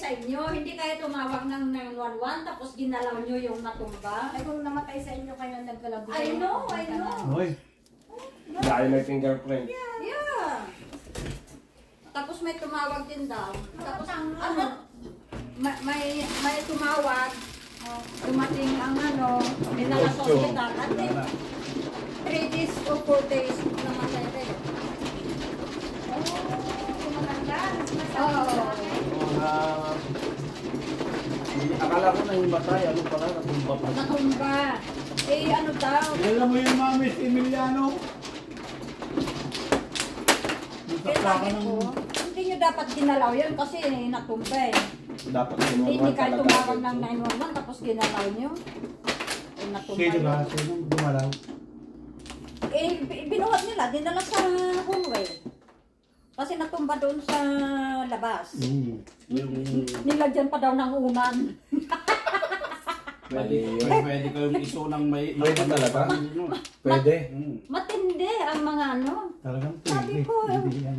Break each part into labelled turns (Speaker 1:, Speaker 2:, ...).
Speaker 1: sa inyo. Hindi kayo tumawag ng 911 tapos ginalaw nyo yung natumba.
Speaker 2: Ay kung namatay sa inyo kayo nagkalabi.
Speaker 1: I know.
Speaker 3: Hoy.
Speaker 4: Dahil may fingerprint.
Speaker 1: Yeah. Tapos may tumawag din daw. Tapos ano, may tumawag. Dumating ang ano, dinala sa hospital. At then, 3 days or 4 days namatay rin. Oo.
Speaker 3: Akala ko na yung batay, ano pala, natumba pa.
Speaker 1: Natumba. Eh, ano daw?
Speaker 3: Alam mo yung Mami Emiliano?
Speaker 1: Eh, sabi ko, hindi nyo dapat ginalaw yun kasi natumba eh.
Speaker 4: Dapat
Speaker 1: Hindi kayo tumawag ng 911 tapos ginalaw nyo. Eh, natumba
Speaker 3: Sino ba?
Speaker 1: yun.
Speaker 3: Sino gumalaw?
Speaker 1: Eh, binuhat nila, dinala sa hallway. Kasi natumba doon sa labas. Nilagyan pa daw ng unan.
Speaker 3: Pwede kayong iso ng may...
Speaker 4: Pwede talaga? Pwede.
Speaker 1: Matindi ang mga ano.
Speaker 3: Talagang
Speaker 1: Sabi
Speaker 3: pwede.
Speaker 1: ko,
Speaker 3: Hindi yan.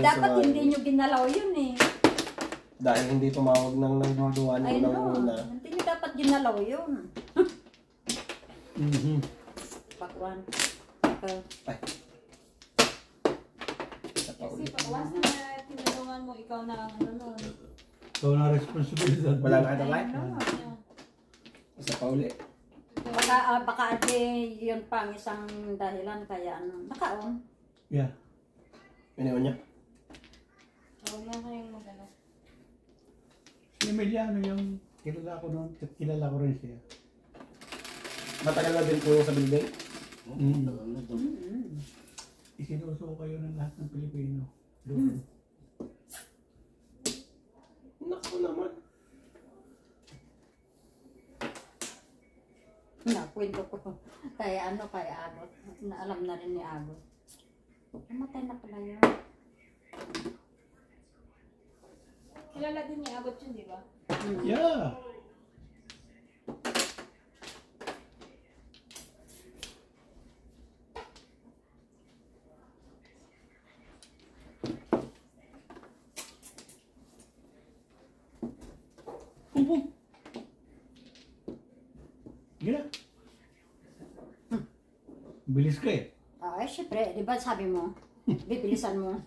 Speaker 1: dapat hindi nyo ginalaw yun eh.
Speaker 4: Dahil hindi tumawag ng 911
Speaker 1: I
Speaker 4: ng
Speaker 1: know.
Speaker 4: una.
Speaker 1: Hindi nyo dapat ginalaw yun. Pakwan.
Speaker 4: Ay.
Speaker 2: Kasi pagwas na tinulungan mo, ikaw na ang ano nun.
Speaker 3: So na responsibilidad.
Speaker 4: Wala na kayo like?
Speaker 2: Yeah.
Speaker 4: Isa pa uli.
Speaker 1: Baka yun pang isang dahilan kaya ano. Nakaon.
Speaker 3: Yeah.
Speaker 4: Pinayon niya.
Speaker 2: Huwag na kayong mag-ano.
Speaker 3: Si Emiliano yung kilala ko noon. Kilala ko rin siya.
Speaker 4: Matagal na din po yung sa building.
Speaker 3: Isinuso kayo ng lahat ng Pilipino. Doon.
Speaker 4: Naku naman.
Speaker 1: Nakwento ko. Kaya ano, kaya Agot. Alam na rin ni Agot. Namatay na pala yun.
Speaker 2: Kilala din ni Agot yun, di ba?
Speaker 3: Yeah. Gila. Bilis ka eh.
Speaker 1: Ay, syempre. Di ba sabi mo? Bibilisan mo.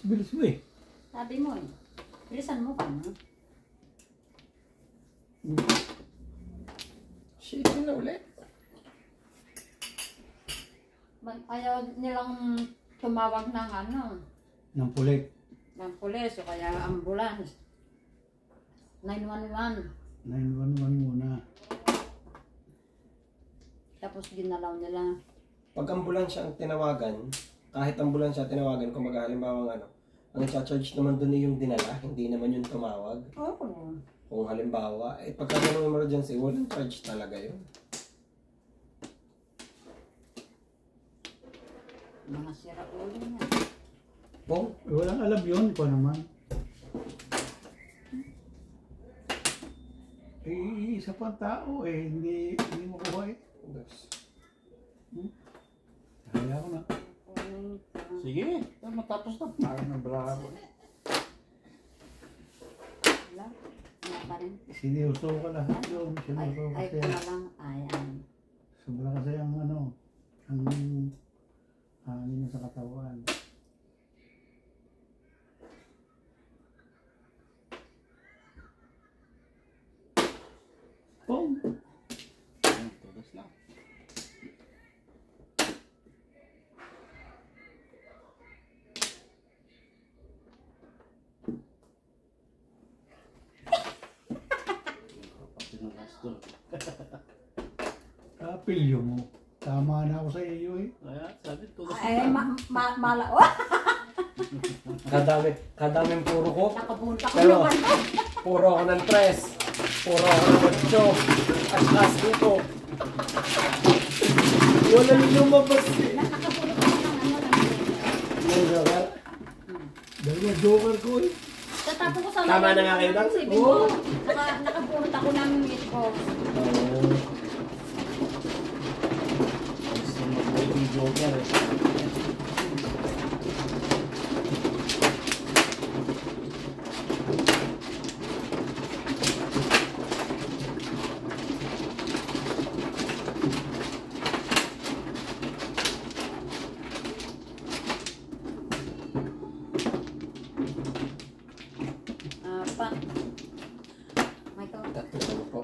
Speaker 3: Bilis mo eh.
Speaker 1: Sabi mo eh. Bilisan mo ka no?
Speaker 4: Shaking na ulit.
Speaker 1: Ayaw nilang tumawag ng ano,
Speaker 3: Ng pulit.
Speaker 1: ng pulis o kaya ambulance. 911.
Speaker 3: 911 muna.
Speaker 1: Tapos ginalaw nila.
Speaker 4: Pag ambulansya ang tinawagan, kahit ambulansya tinawagan, kung halimbawa ano, ang i-charge naman doon yung dinala, hindi naman yung tumawag.
Speaker 1: Oo.
Speaker 4: Kung halimbawa, pagka ganun emergency, walang charge talaga yun.
Speaker 1: Mga sira ulo niya.
Speaker 4: Oh,
Speaker 3: Walang alam yun ko naman. Eh, isa pang tao eh, hindi makuha eh. Kaya ko na. Sige, matapos na. Parang na bravo.
Speaker 1: Wala. Wala pa rin.
Speaker 3: Sinuso ka lahat yun.
Speaker 1: Ay,
Speaker 3: Sinuso
Speaker 1: ay
Speaker 3: kasi.
Speaker 1: ko na lang. Ayan.
Speaker 3: Sobra kasi ang ano, ang hangin sa katawan. Boom! Tugas lang. Kapilyo mo. Tama na ako sa iyo eh. Kaya sabi tugas
Speaker 1: Ay, mala.
Speaker 4: kadaming puro ko.
Speaker 1: Nakabunta ko
Speaker 4: Pero,
Speaker 1: naman.
Speaker 4: puro ako ng 3. Puro ako ng 8. As dito. Wala nang lumabas eh.
Speaker 1: Nakakabunta ko ng ano lang.
Speaker 4: Yung joker?
Speaker 3: Dalawa joker ko eh.
Speaker 1: Tatapos ko sa
Speaker 4: Tama na nga kayo, Dang?
Speaker 1: Oo. Nakabunta ko ng ito.
Speaker 3: Gusto mo yung joker eh.
Speaker 1: apat. May ito.
Speaker 4: Tatlo po.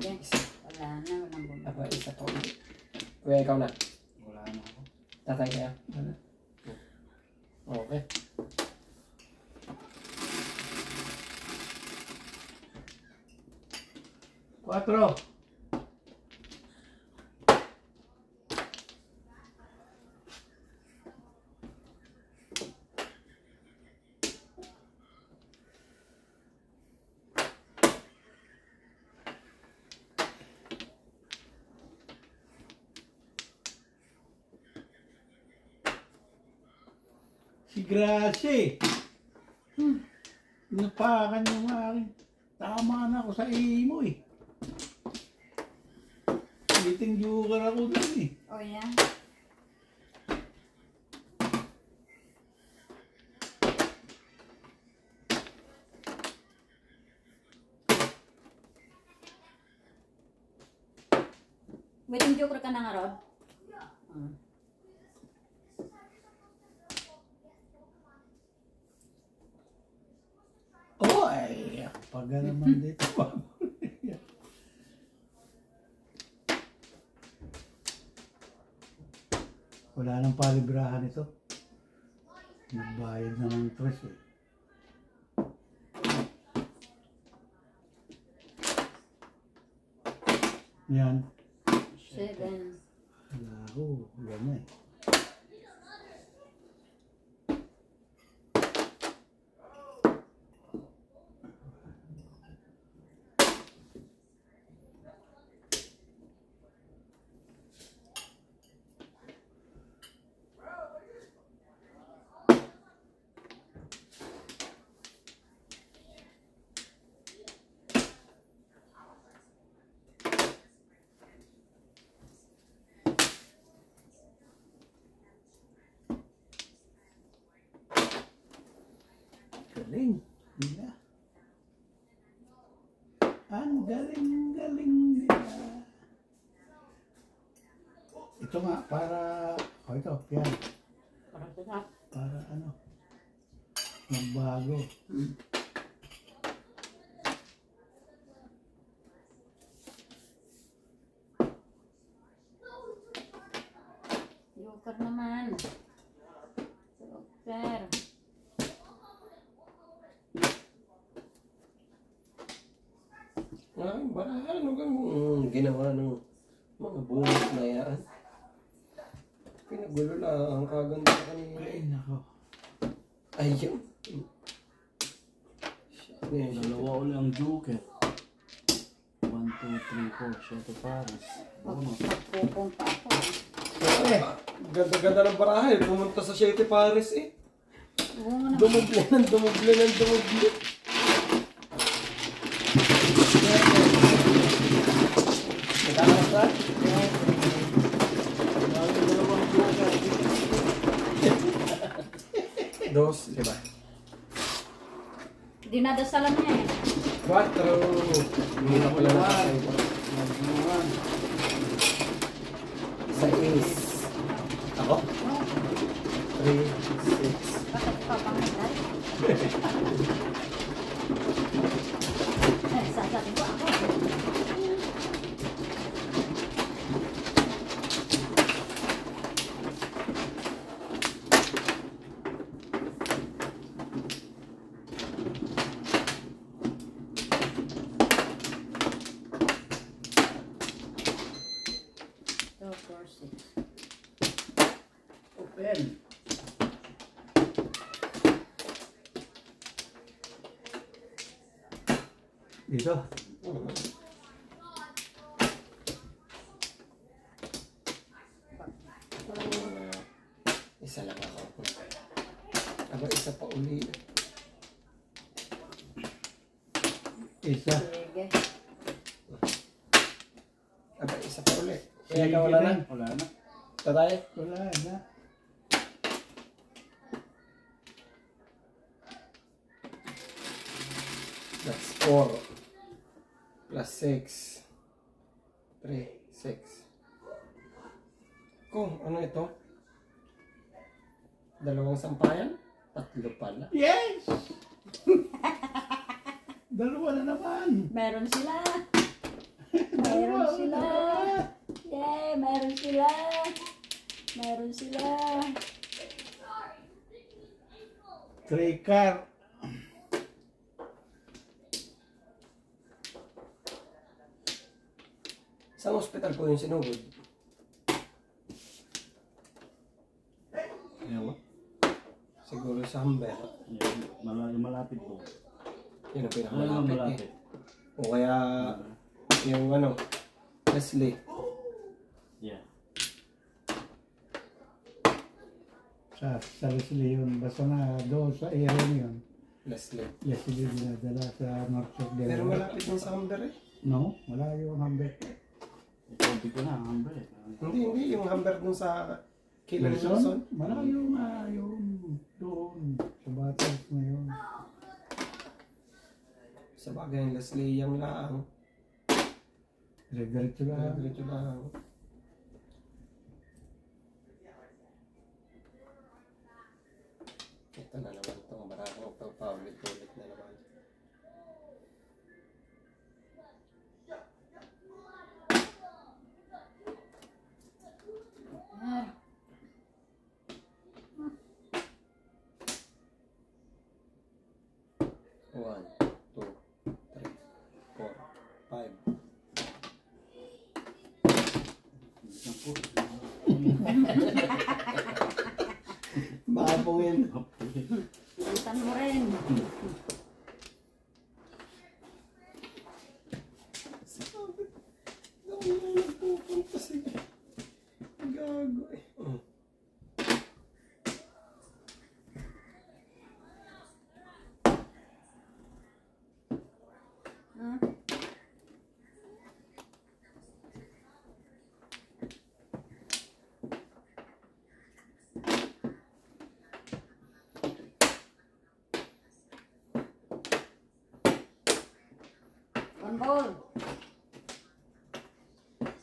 Speaker 1: Sige. Wala na, walang bumaba.
Speaker 4: Aba, isa po. Kuya, ikaw na.
Speaker 3: Wala na ako.
Speaker 4: Tatay kaya.
Speaker 3: Wala.
Speaker 4: Okay.
Speaker 3: Quatro. Si Gracie. Napakan yung aking. Tama na ako sa imo eh. Meeting joker ako dun eh.
Speaker 1: Oh, yan. Wedding joker ka na nga, Rod?
Speaker 3: Oh, ay, pag naman dito. Wala nang palibrahan ito. Nagbayad na ng tres eh. Yan.
Speaker 1: 7.
Speaker 3: Wala ko. Yan na eh. Galing. Nila. Ang galing-galing nila. Ito nga, para... O ito, yan. Para ano? Magbago.
Speaker 1: Joker naman. Joker.
Speaker 4: Ay, ano kang ginawa ng mga bunot na yan? Pinagulo lang ang kaganda kanina.
Speaker 3: Ay, nako.
Speaker 4: Ayun.
Speaker 5: Dalawa uli ang Joker. 1, 2, 3, 4. Siyete pares. Uno.
Speaker 1: Magpupong pa ako.
Speaker 4: Ganda-ganda ng barahay. Pumunta sa Siete Pares eh.
Speaker 1: Oo nga naman.
Speaker 4: Dumuble ng dumuble ng dumuble. Nagkakakas ba? Dos, diba?
Speaker 1: Dinadasalan niya eh.
Speaker 4: 4. Hindi na pala nakakayo.
Speaker 5: Nagbunuhan.
Speaker 4: Sa is. Ako? 3, 6.
Speaker 1: Bakit papangitay? Sasabi ko ako.
Speaker 3: Open. Dito.
Speaker 4: Isa lang ako. Aba, isa pa uli.
Speaker 3: Isa.
Speaker 1: Sige.
Speaker 4: Aba, isa pa uli. Kaya ka wala na?
Speaker 5: Wala na.
Speaker 4: Tatay?
Speaker 3: Wala na.
Speaker 4: That's 4. Plus 6. 3, 6. Kung ano ito? Dalawang sampayan? Tatlo pala.
Speaker 3: Yes! Dalawa na naman.
Speaker 1: Meron sila. Meron sila. Yay, meron sila. Meron sila.
Speaker 3: 3 car.
Speaker 4: Sa hospital ko yung sinugod.
Speaker 5: Ayan mo.
Speaker 4: Siguro sa Humber.
Speaker 5: Yung malapit po.
Speaker 4: Yun ang
Speaker 5: Ano yung
Speaker 4: pinakamalapit
Speaker 5: malapit?
Speaker 4: eh. O kaya yung ano, Leslie.
Speaker 5: Yeah.
Speaker 3: Sa Leslie yun. Basta na doon sa area na yun.
Speaker 4: Leslie.
Speaker 3: Yes, hindi dinadala sa North Shore
Speaker 4: Pero
Speaker 3: Delaware.
Speaker 4: malapit din sa Humber eh.
Speaker 3: No, malayo ang hambet.
Speaker 5: Ito, ko na, hambre.
Speaker 4: Hindi. Yung Humber dun sa Kailan
Speaker 3: Wilson?
Speaker 4: Wilson?
Speaker 3: Malayo nga yung doon. Sa Batas na yun.
Speaker 4: Sa bagay yung Leslie yung laang.
Speaker 3: Diretso lang.
Speaker 4: Diretso lang. Ito na naman itong maraming paulit-ulit na naman. One, two, three, 4, 5. Makapungin.
Speaker 1: Pilitan mo rin.
Speaker 4: Gago eh.
Speaker 1: One ball.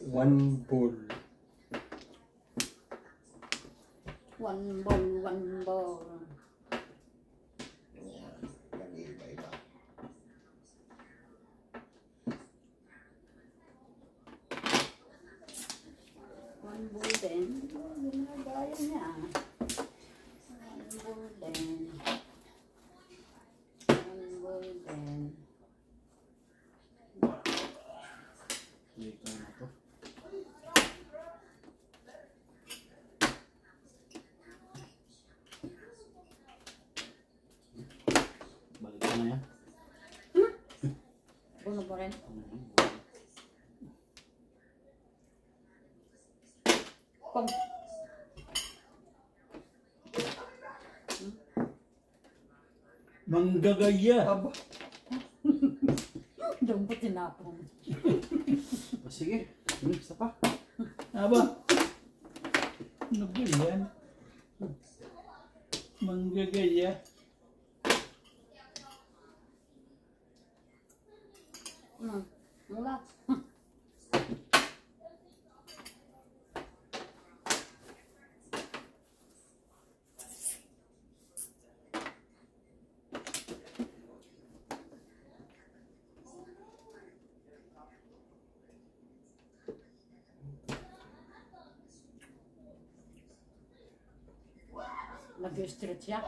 Speaker 4: One ball.
Speaker 1: One ball, one ball.
Speaker 4: Yan. Nag-iiba-iba.
Speaker 1: One ball din. Ginagaya niya. One ball din. One ball din.
Speaker 5: Ito na to. Balik ka na yan.
Speaker 1: Puno pa rin. Pag
Speaker 3: Manggagaya.
Speaker 4: Aba.
Speaker 1: doon po tinapon.
Speaker 5: Sige, isa pa.
Speaker 3: Aba. Ano ba yan? Manggagaya.
Speaker 1: Mula. Nag-stretch siya.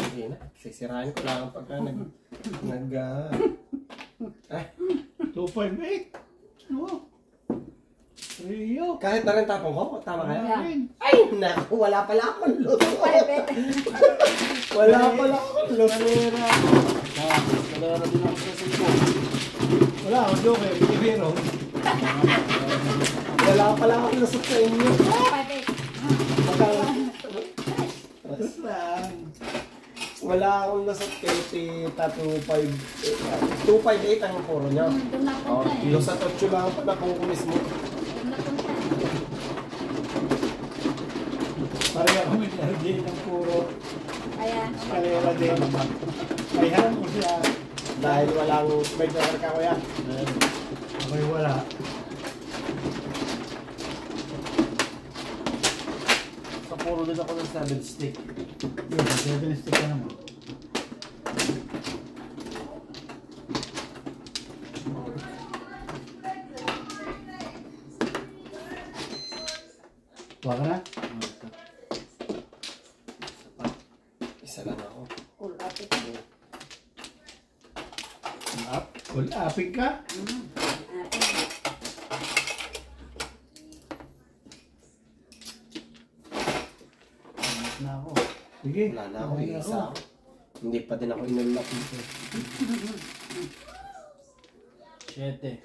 Speaker 4: Hindi na. Sisirain ko lang pagka ay,
Speaker 3: 258. Oo. Rio.
Speaker 4: kahit na rin tapong ko, tama kaya?
Speaker 1: Yeah.
Speaker 4: Ay, naku, wala pala akong luto. Wala pala akong luto.
Speaker 5: Kalera din ako sa singko.
Speaker 3: Wala akong joker. Ibero.
Speaker 4: Wala pala akong lusot sa inyo.
Speaker 3: Tapos lang.
Speaker 4: Wala akong lusot kay Tita 258 ang puro niya.
Speaker 1: Doon na
Speaker 4: Oh,
Speaker 1: punta eh.
Speaker 4: lusot 8 lang pa na kung mismo.
Speaker 1: Doon na punta eh.
Speaker 3: Pareha kami nalagay ng puro.
Speaker 1: Kaya,
Speaker 3: Kalera din. Kaya mo siya.
Speaker 4: Dahil walang may joker ka kuya.
Speaker 3: Ako'y wala.
Speaker 5: Sa puro din ako ng 7 stick.
Speaker 3: Yun, 7 stick ka naman. Huwag ka na?
Speaker 4: Isa lang ako.
Speaker 1: cool up ito.
Speaker 3: Up. Cool, apig ka?
Speaker 5: Na ako.
Speaker 3: Sige.
Speaker 4: Wala na ako,
Speaker 3: Okay
Speaker 4: isa. Hindi pa din ako inulak dito.
Speaker 5: 7.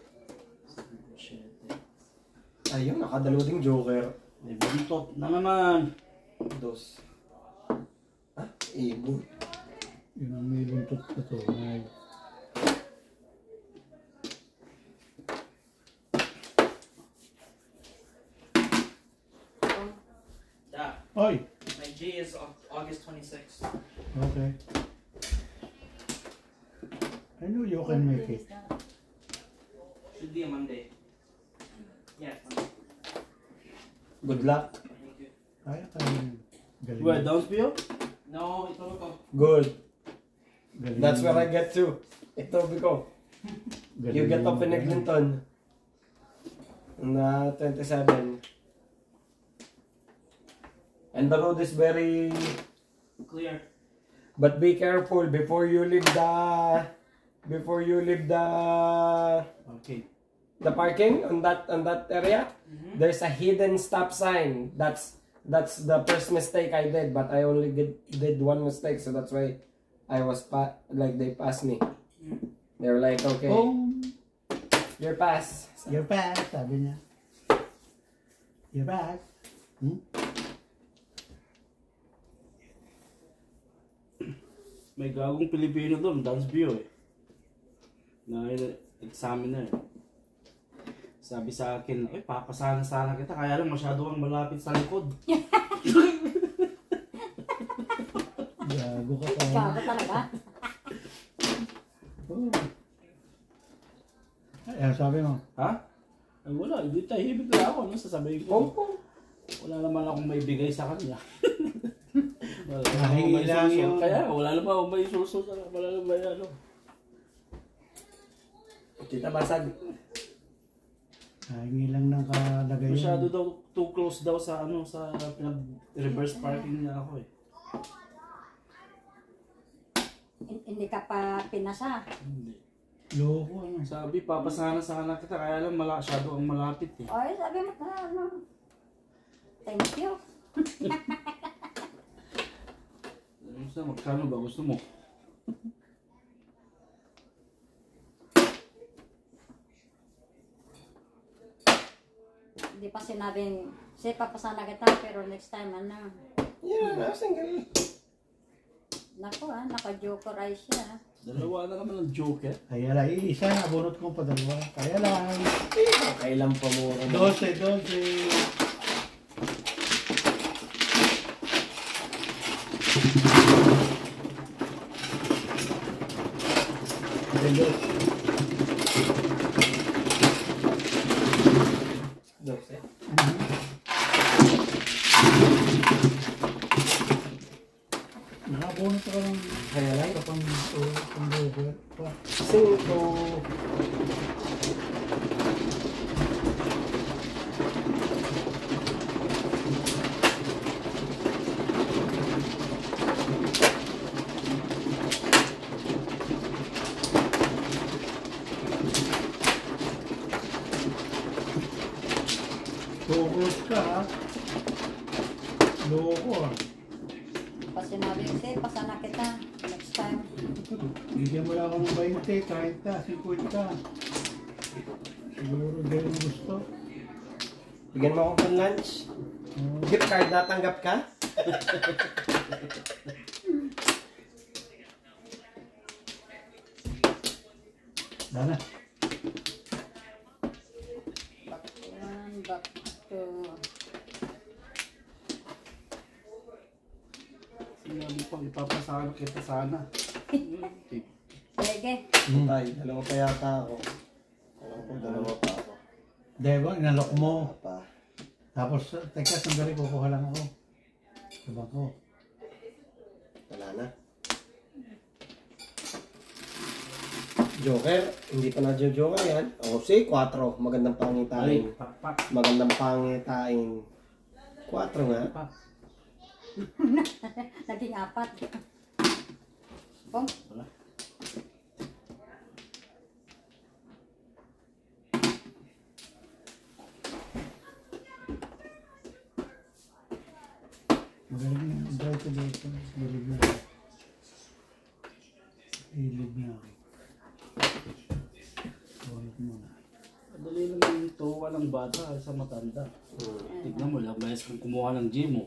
Speaker 4: Ayun, nakadalo ding joker.
Speaker 5: May buntot na naman.
Speaker 4: Dos. Ah, ibon.
Speaker 3: Yun ang may buntot na to.
Speaker 5: Yeah.
Speaker 3: Oy!
Speaker 5: My G is August 26th.
Speaker 3: Okay. I know you can make it.
Speaker 5: Should be a Monday. Yeah, Monday.
Speaker 4: Good luck.
Speaker 5: Thank you.
Speaker 3: Kaya ka rin. Galing.
Speaker 5: Where, Downsview? No, ito ko.
Speaker 4: Good.
Speaker 3: Galing.
Speaker 4: That's where I get to. Ito, Biko.
Speaker 3: Galing
Speaker 4: You get up in
Speaker 3: yung-
Speaker 4: Eglinton. Na 27. And the road is very...
Speaker 5: Clear.
Speaker 4: But be careful before you leave the... Before you leave the...
Speaker 5: Okay.
Speaker 4: The parking on that area. There's a hidden stop sign. That's the first mistake I did, but I only did one mistake, so that's why I was like they passed me. They were like, okay,
Speaker 3: Oh,
Speaker 4: you're pass.
Speaker 3: you're back, sabi niya. You're back. Hmm?
Speaker 5: May gagong Pilipino doon, Downsview eh. Na examiner. Sabi sa akin, ay papasana sana kita, kaya lang masyado kang malapit sa likod.
Speaker 3: Gago ka pa.
Speaker 1: Gago talaga.
Speaker 3: Oh. Ay, sabi mo.
Speaker 5: Ha? Ay wala, hindi tahimik na ako. Ano sasabihin ko? Wala naman akong may bigay sa kanya. Wala naman akong may
Speaker 3: Lang
Speaker 5: suso.
Speaker 3: yun.
Speaker 5: Kaya wala naman akong may suso. Wala naman may ano.
Speaker 4: Tita basag.
Speaker 3: Hingi lang ng kalagay yun.
Speaker 5: Masyado daw, too close daw sa ano, sa reverse parking niya ako eh.
Speaker 1: Hindi ka pa pinasa.
Speaker 5: Hindi.
Speaker 3: Loko ano.
Speaker 5: Sabi, papasana sana kita, kaya lang masyado ang malapit eh.
Speaker 1: Oy, sabi mo na, ano. Thank you.
Speaker 5: Magkano ba gusto mo?
Speaker 1: Hindi pa sinabing, say papasana kita, pero next time, ano.
Speaker 4: Yeah, I'm single.
Speaker 1: Naku naka-joker eyes siya.
Speaker 5: Dalawa na naman ang joker.
Speaker 3: Kaya lang, isa, abunot ko pa dalawa. Kaya lang.
Speaker 4: Kailan pa mo?
Speaker 3: 12, 12. Dos.
Speaker 4: 12.
Speaker 3: Nakabunot ako ng
Speaker 4: Kaya lang.
Speaker 3: pang-joker pa.
Speaker 4: 5.
Speaker 3: Focus ka ha. Loko ah.
Speaker 1: Pa sinabing, say pasana kita, next time.
Speaker 3: Bigyan mo lang ako ng 20, 30, 50. Siguro dahil gusto.
Speaker 4: Bigyan mo ako ng lunch. Gift card natanggap ka?
Speaker 3: Dana.
Speaker 1: Back to...
Speaker 5: Sinabi pa, ipapasana kita sana.
Speaker 1: Sige.
Speaker 4: Tay, dalawa pa yata ako. Alam ko, dalawa pa ako.
Speaker 3: Diba, inalok mo.
Speaker 4: Pa.
Speaker 3: Tapos, teka, sandali, kukuha lang ako. Diba ko?
Speaker 4: Wala na. Joker, hindi pa na Joker yan. O, si 4. Magandang pangitain.
Speaker 5: Pak.
Speaker 4: Magandang pangitain. 4 nga.
Speaker 5: Pak.
Speaker 1: Naging 4. Pong.
Speaker 5: Wala.
Speaker 3: Magaling na. Drive ko dito. Bilib na. Bilib na ako. Tulog muna.
Speaker 5: Madali lang yung tuwa ng bata sa matanda. Tignan mo, ilang beses kang kumuha ng gym mo.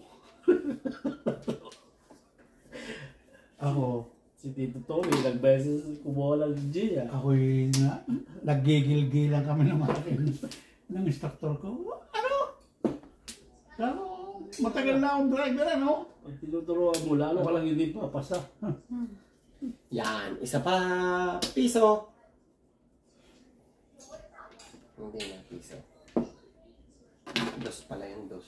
Speaker 3: Ako,
Speaker 5: Si Tito Tony, ilang beses kumuha ng gym.
Speaker 3: ako'y naggigil-gilan kami ng akin ng instructor ko. Ano? Ano? Matagal na akong driver, ano?
Speaker 5: Pag tinuturuan mo, lalo ka lang hindi papasa.
Speaker 4: Yan. Isa pa. Piso. Hindi na piso. Dos pala yan. Dos.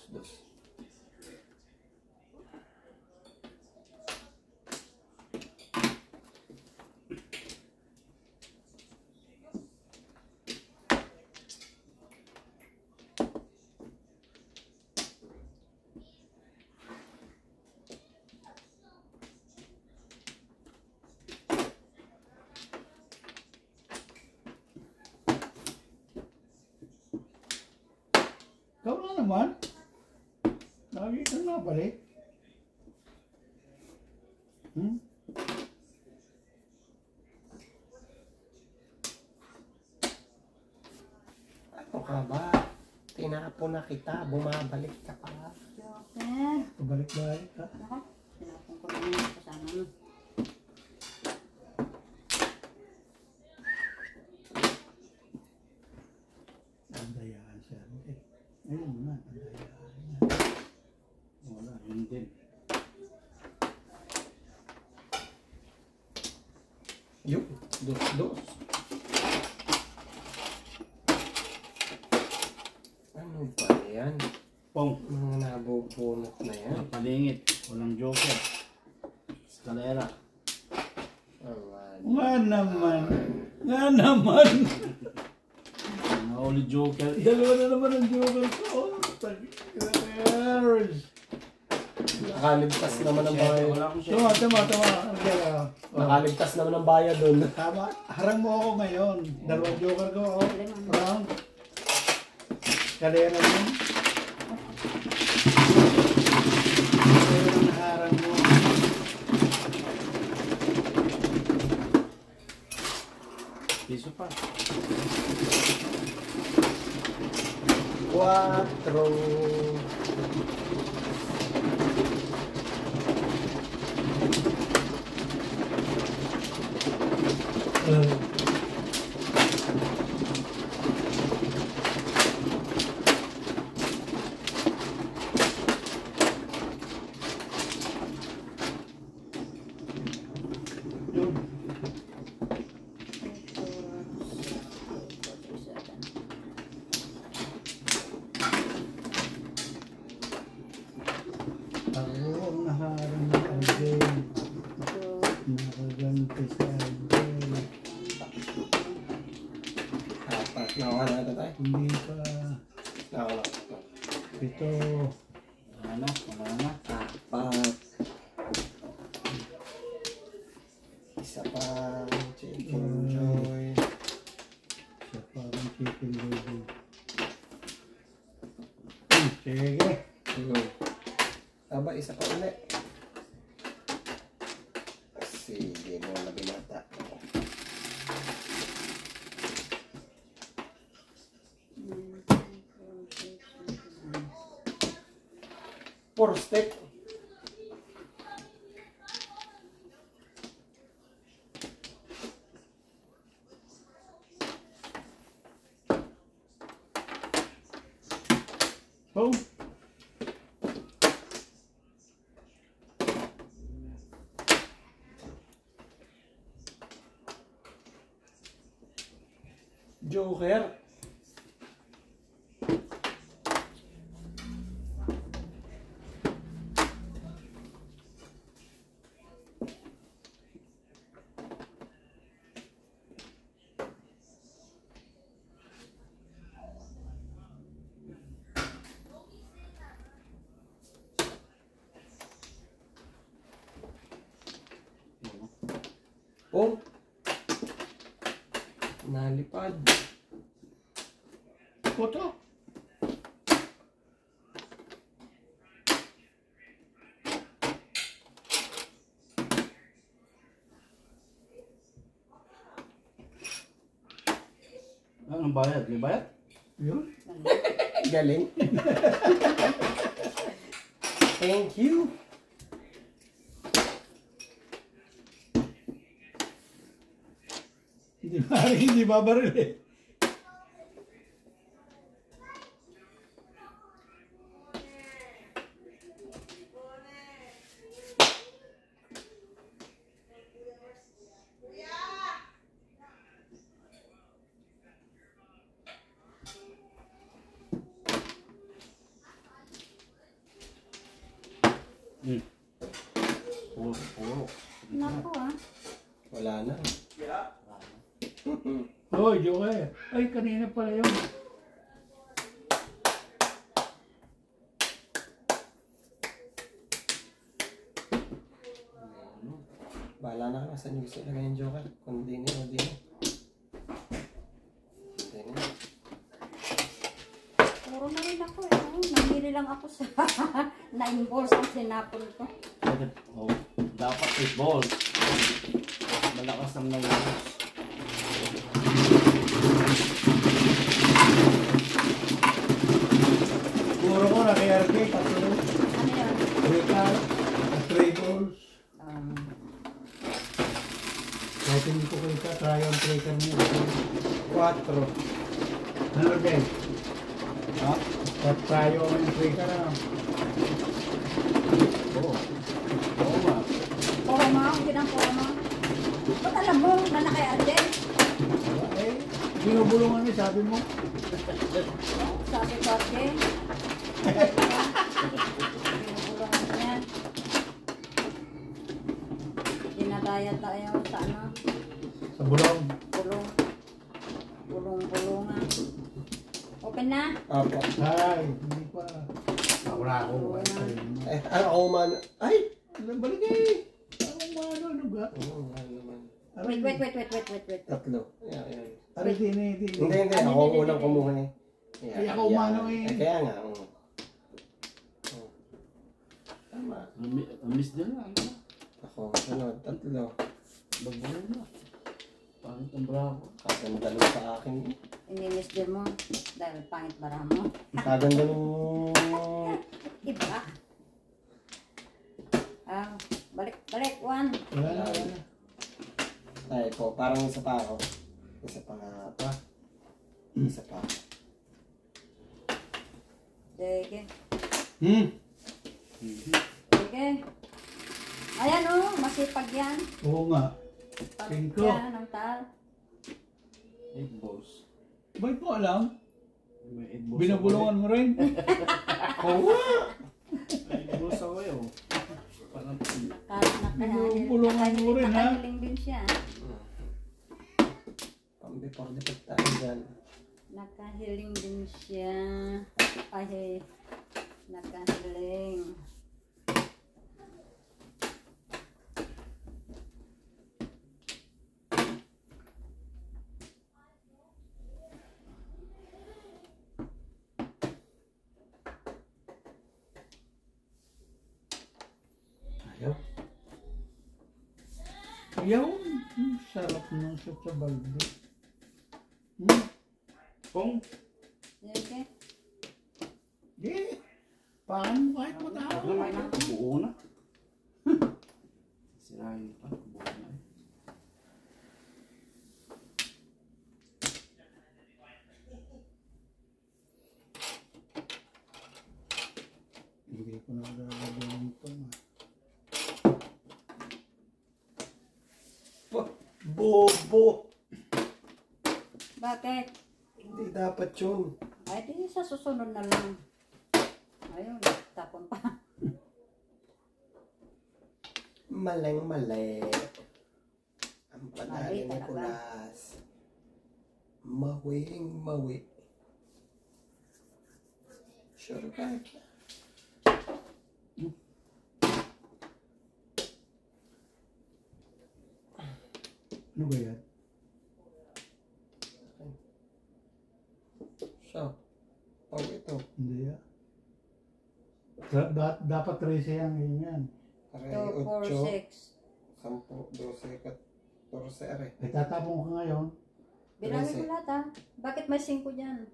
Speaker 3: Ikaw na naman. Lagi ka na balik.
Speaker 4: Ano ka ba? Tinapon na kita. Bumabalik ka pa.
Speaker 1: Joker.
Speaker 3: Pabalik-balik ka.
Speaker 1: Ako. Tinapon ko rin yung kasama mo.
Speaker 3: Andayaan siya. Ayun nga, andayaan niya.
Speaker 5: Wala, yun din.
Speaker 4: Yup. Dos. Ano ba yan?
Speaker 5: Pong,
Speaker 4: Mga nabubunot na yan.
Speaker 5: walang palingit, walang joker. Eskalera.
Speaker 4: Awan.
Speaker 3: Nga naman. Nga naman.
Speaker 5: Nahuli joker.
Speaker 3: Dalawa na naman ang joker ko. Tag-years.
Speaker 4: Nakaligtas naman ang bayad.
Speaker 5: Wala akong share.
Speaker 3: Tama.
Speaker 4: Nakaligtas naman ang bayad doon.
Speaker 3: Tama. Harang mo ako ngayon. Dalawang joker ko. Round. Kalera yun. Kalera na harang mo.
Speaker 5: Piso pa.
Speaker 4: 4.
Speaker 3: Yun. Ako ang naharang ng Alden. Nakaganti sa Alden.
Speaker 4: Apat. Nakuha na ito tayo.
Speaker 3: Hindi pa.
Speaker 4: Nakuha.
Speaker 3: Ito.
Speaker 5: Wala na.
Speaker 4: Apat. Isa pa. Chicken joy.
Speaker 3: Siya parang chicken baby. Sige.
Speaker 4: Aba, isa pa ulit. Sige mo na binata. Four step.
Speaker 3: Oh.
Speaker 4: Joker. Oh. Nalipad.
Speaker 3: Koto.
Speaker 5: Anong bayad? May bayad?
Speaker 3: Yun.
Speaker 4: Galing. Thank you.
Speaker 3: Hindi babaril eh.
Speaker 5: Puro.
Speaker 1: Naku ah.
Speaker 4: Wala na.
Speaker 3: Hoy, Joker. Ay, kanina pala yun.
Speaker 4: Bahala na ka. Saan yung gusto ilagay yung Joker? Kung di niya o di niya. Hindi niya.
Speaker 1: Puro na rin ako eh. Oh, namili lang ako sa 9 balls ang sinapon ko.
Speaker 5: Oh, dapat 8 balls. Malakas ang nalabas.
Speaker 3: Puro ko na kay RK, tatlo.
Speaker 1: Ano yun?
Speaker 3: 3 cards, 3 balls. Kahit hindi ko kita, try on tracker niya.
Speaker 4: 4.
Speaker 3: Ano din? Ha? Try on tracker na.
Speaker 5: Oo. Oo nga.
Speaker 1: Puro mo, hindi ng puro mo. Ba't alam mo na naka-Arden?
Speaker 3: Eh, binubulungan niya, sabi mo.
Speaker 1: Sabi ko, Arden. Binubulungan niya. Dinadaya tayo sa ano,
Speaker 3: Sa bulong.
Speaker 1: bulong. Bulong-bulungan. Open na?
Speaker 4: Apo.
Speaker 3: Ay, hindi pa. Wala ako.
Speaker 4: Eh, ako man. Ay!
Speaker 3: Balik eh. Ako ano ga?
Speaker 4: Oo, wala naman.
Speaker 1: Wait.
Speaker 4: Tatlo. Ayan, ayan.
Speaker 3: Aray, hindi.
Speaker 4: Hindi. Ako ang unang kumuha eh.
Speaker 3: Ay, ako umano eh.
Speaker 4: Kaya nga. Tama.
Speaker 5: Miss din na.
Speaker 4: Ako, sunod. Tatlo.
Speaker 5: Bagay na. Pangit ang bravo.
Speaker 4: Kagandalo sa akin.
Speaker 1: Ini-miss din mo dahil pangit bara mo.
Speaker 4: Kagandalo.
Speaker 1: Iba. Ah, balik. 1.
Speaker 3: Wala na.
Speaker 4: Ay po, parang isa pa ako. Isa pa nga pa. Isa pa.
Speaker 1: Sige.
Speaker 3: Hmm.
Speaker 1: Sige. Ayan oh, masipag yan.
Speaker 3: Oo nga.
Speaker 1: Pag
Speaker 3: Cinco.
Speaker 1: yan ang tal.
Speaker 5: 8 balls.
Speaker 3: Ba't mo alam?
Speaker 5: May 8 balls.
Speaker 3: Binubulungan mo rin? Oo nga.
Speaker 5: 8 balls ako eh. Parang
Speaker 3: Binubulungan mo rin, ha?
Speaker 1: Nakahiling din siya.
Speaker 4: Pang-before defect tayo dyan.
Speaker 1: Nakahiling din siya. Ay, nakahiling.
Speaker 3: Ayaw. Ayaw. Sarap nung sa balde.
Speaker 5: Pong.
Speaker 1: Sige.
Speaker 3: Di. Paano kahit matao?
Speaker 5: Ano may na? Buo na. Sirahin pa. Buo na eh.
Speaker 3: Hindi ko na gagawin ito.
Speaker 4: Bobo!
Speaker 1: Bakit?
Speaker 4: Hindi dapat yun.
Speaker 1: Ay, di sa susunod na lang. Ayun, tapon pa.
Speaker 4: Maleng-mali. Ang panalo
Speaker 1: Mali
Speaker 4: ni
Speaker 1: talaga.
Speaker 4: Nicolas. Mawing-mawi. Sure ka?
Speaker 3: Ano ba yan?
Speaker 4: Siya. Oh, ito.
Speaker 3: Hindi ah. Dapat 13 ang yan.
Speaker 4: Aray,
Speaker 1: 2, 4, 6.
Speaker 4: 8, 10, 12, 14, are.
Speaker 3: Eh, tatapon ka ngayon.
Speaker 1: Bilangin ko lahat ah. Bakit may 5 dyan?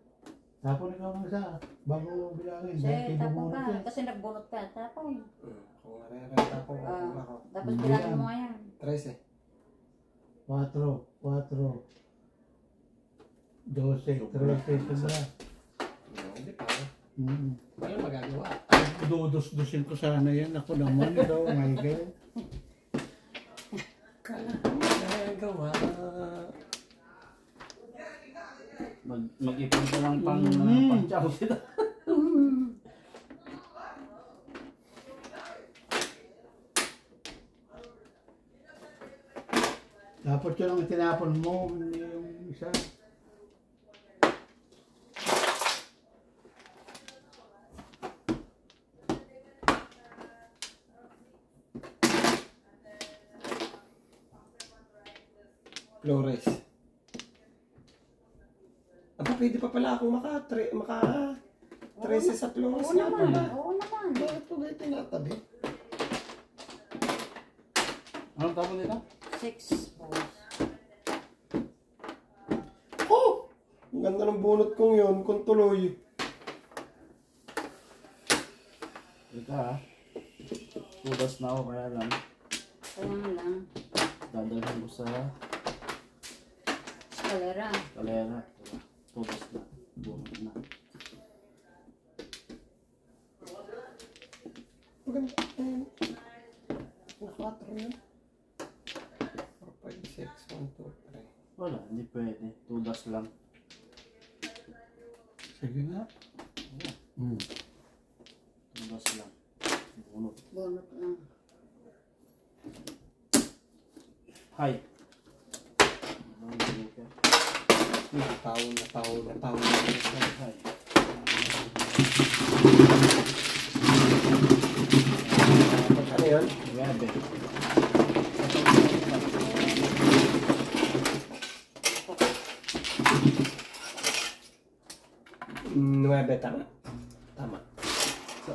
Speaker 3: Tapon ikaw ng isa. Bago bilangin.
Speaker 1: Kasi
Speaker 3: Dahil
Speaker 1: tapon
Speaker 3: pinubunot
Speaker 1: ka.
Speaker 3: yan.
Speaker 1: Kasi nagbunot ka. Tapon.
Speaker 4: Kung are ako,
Speaker 1: Ah,
Speaker 4: ako.
Speaker 1: tapos
Speaker 3: Hindi
Speaker 1: bilangin
Speaker 3: yan.
Speaker 1: mo nga yan.
Speaker 4: 13.
Speaker 3: 4, 12, 13, sobra.
Speaker 4: Hindi pa. Wala magagawa.
Speaker 3: Dudos-dusin ko sana yan. Ako naman ito, Michael.
Speaker 4: Magagawa.
Speaker 5: Mag-ipon ka lang pang pang-chow kita.
Speaker 3: Dapat yun ang tinapon mo. Hindi yung isa.
Speaker 4: Flores. Aba, pwede pa pala akong maka 13 sa Flores
Speaker 1: Oo
Speaker 4: nga
Speaker 1: naman.
Speaker 4: pala.
Speaker 1: Oo naman.
Speaker 4: Bakit po ba tinatabi?
Speaker 5: Anong tapon nila?
Speaker 1: 6 balls.
Speaker 4: Oh! Ang ganda ng bunot kong yun, kung tuloy.
Speaker 5: Ika ha. Tudas na ako kaya lang.
Speaker 1: Kaya nga lang.
Speaker 5: Dadalhin ko sa
Speaker 1: Eskalera.
Speaker 5: kalera. Tudas na. Bunot na.
Speaker 4: Maganda. Naka-4 yun. 4, 5, 6, 1, 2, 3.
Speaker 5: Wala, hindi pwede. Tudas lang.
Speaker 3: Sige nga.
Speaker 5: Tudas lang. Bunot.
Speaker 1: Bunot lang.
Speaker 5: Hi. Ang joker.
Speaker 4: Taon.
Speaker 5: Hi.
Speaker 4: Ano yun?
Speaker 5: Grabe.
Speaker 4: Nuebe, tama. Tama.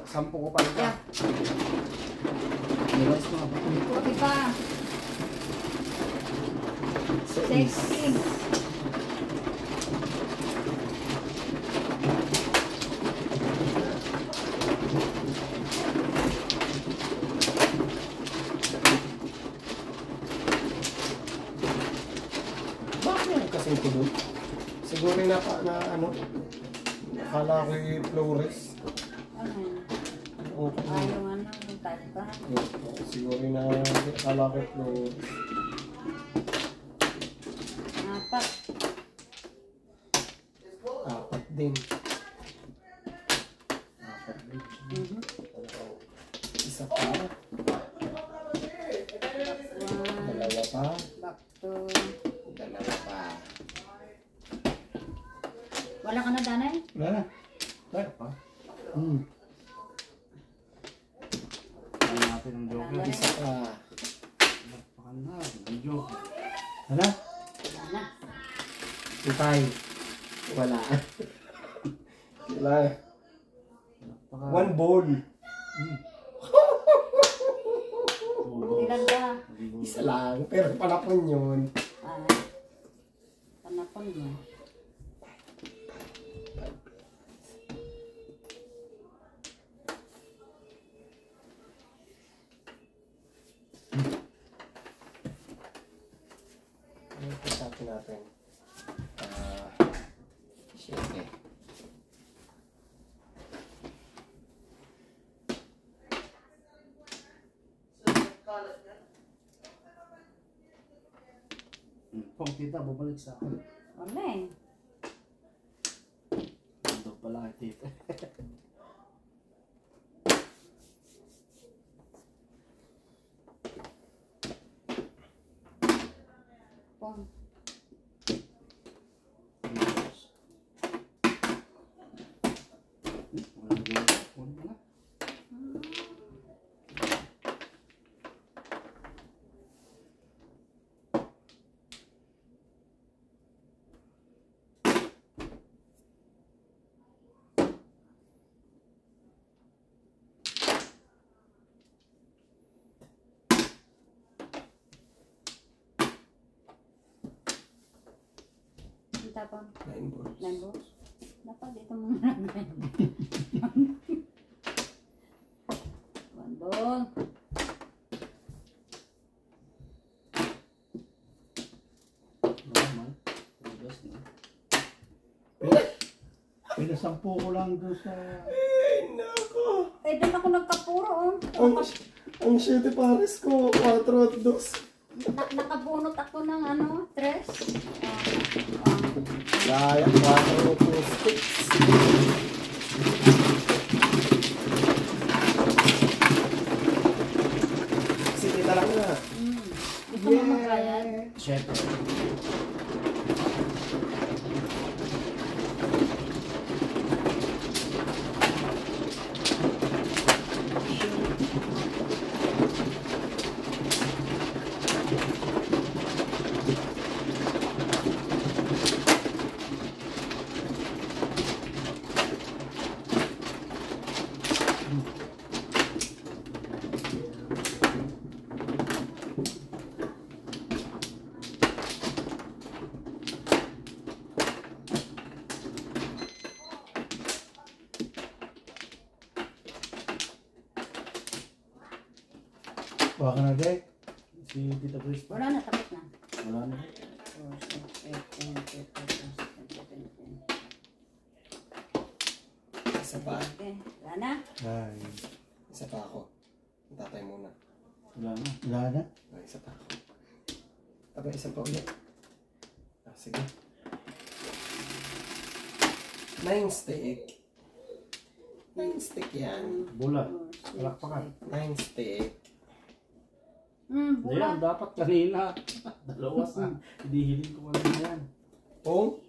Speaker 5: Sampu ko pa rin.
Speaker 1: Yeah.
Speaker 5: Realize mo ba?
Speaker 1: Okay pa. 16.
Speaker 4: Bakit meron kasing tuloy? Siguro na ano, akala ko yung Flores.
Speaker 1: Ano yun?
Speaker 4: Okay.
Speaker 1: Ah, yung ano, yung type pa.
Speaker 4: Siguro na akala ko Flores.
Speaker 1: 4.
Speaker 4: 4 din. Isa pa. 2 pa.
Speaker 1: Back to...
Speaker 4: 2 pa.
Speaker 1: Wala ka na, Danay?
Speaker 3: Wala na.
Speaker 5: Kaya pa. Kaya natin ang joker.
Speaker 4: Isa pa.
Speaker 5: Bakpakan na. Ang joker.
Speaker 3: Ano?
Speaker 1: Wala na.
Speaker 4: Hintay. Wala. Wala.
Speaker 5: Bakpakan.
Speaker 4: 1 ball.
Speaker 1: Ilan ba?
Speaker 4: Isa lang. Pero palapon yun.
Speaker 1: Ah, panapon mo.
Speaker 4: Ano yung pagsabi natin? 7.
Speaker 5: Pong tita, bubalik sa akin.
Speaker 1: Wala eh.
Speaker 5: wala kay tita.
Speaker 1: Pong. Tapon.
Speaker 4: 9 balls.
Speaker 1: 9 balls. Dapat dito muna namin. 1 ball.
Speaker 5: Normal. Tugas na.
Speaker 3: Pinasampu ko lang doon sa...
Speaker 4: Ay, nako.
Speaker 1: Eh, doon ako nagkapuro.
Speaker 4: Ang 7 pares ko, 4 at 2.
Speaker 1: Nakabunot ako ng ano, 3.
Speaker 4: Kaya 4 sticks. Sige, tala na.
Speaker 1: Ito mamagayad.
Speaker 5: Siyempre.
Speaker 3: Kuha ka na, Dek.
Speaker 5: Si Tita Grace pa.
Speaker 1: Wala na, tapos na.
Speaker 5: Wala na.
Speaker 1: 4, 6, 8, 10, 11, 12, 13.
Speaker 4: Isa pa.
Speaker 1: Okay, wala na.
Speaker 3: Ay,
Speaker 4: Isa pa ako. Tatay muna.
Speaker 5: Wala na.
Speaker 3: wala na.
Speaker 4: Ay, isa pa ako. Aba, isa pa ulit. Ah, sige. 9 stick. 9 stick yan.
Speaker 5: Bula. Palakpakan.
Speaker 4: 9 stick.
Speaker 5: Ayan,
Speaker 1: Bula.
Speaker 5: dapat kanina. Dalawa sa. Hindi hiling ko kanina yan.
Speaker 4: Oh.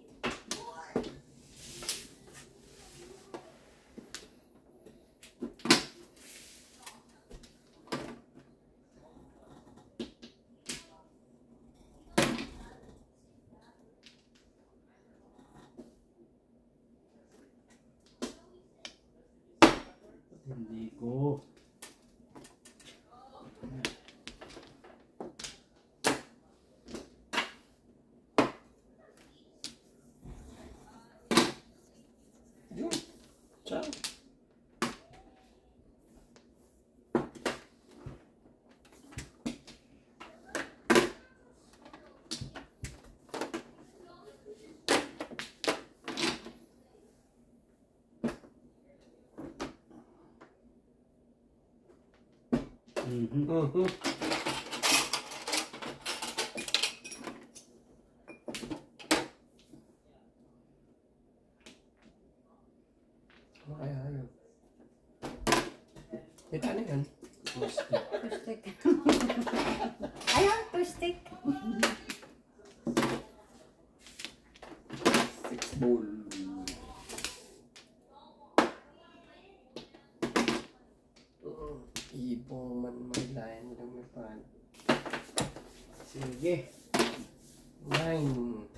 Speaker 5: Hindi ko.
Speaker 4: Yun. Ciao.
Speaker 5: Mhm.
Speaker 4: Ano kaya yun? Kita na yun.
Speaker 1: Two stick. Ayun, 2 stick.
Speaker 4: 6 bowl. Ibong man maglayan lumipan.
Speaker 5: Sige.
Speaker 4: 9.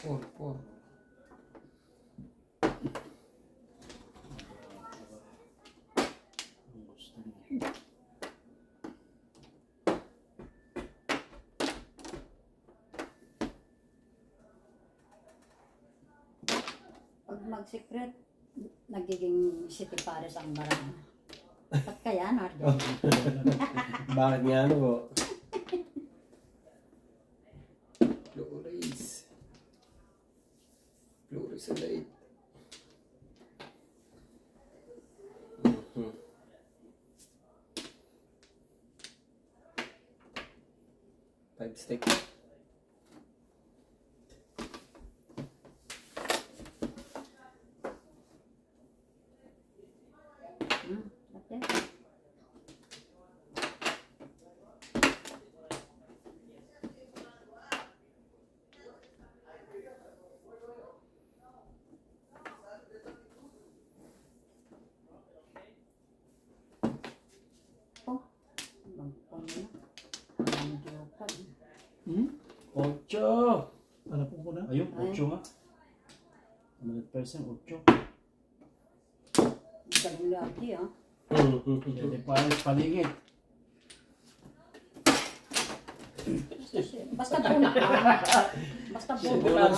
Speaker 4: Four.
Speaker 5: Ang gusto niya.
Speaker 1: Pag mag-secret, nagiging city pares ang barang. Ba't kaya, Nardo?
Speaker 4: Bakit nga ano po? Flores. Flores ulit. stick.
Speaker 1: Okay. Oh, magpon na. Ang jokan.
Speaker 3: Hmm?
Speaker 5: 8.
Speaker 3: Ano po ko na?
Speaker 5: Ayun,
Speaker 1: Ay.
Speaker 5: 8 nga. 100%, 8.
Speaker 1: Dagulati ah.
Speaker 5: Hindi pares palingit.
Speaker 1: Basta punta. Basta punta.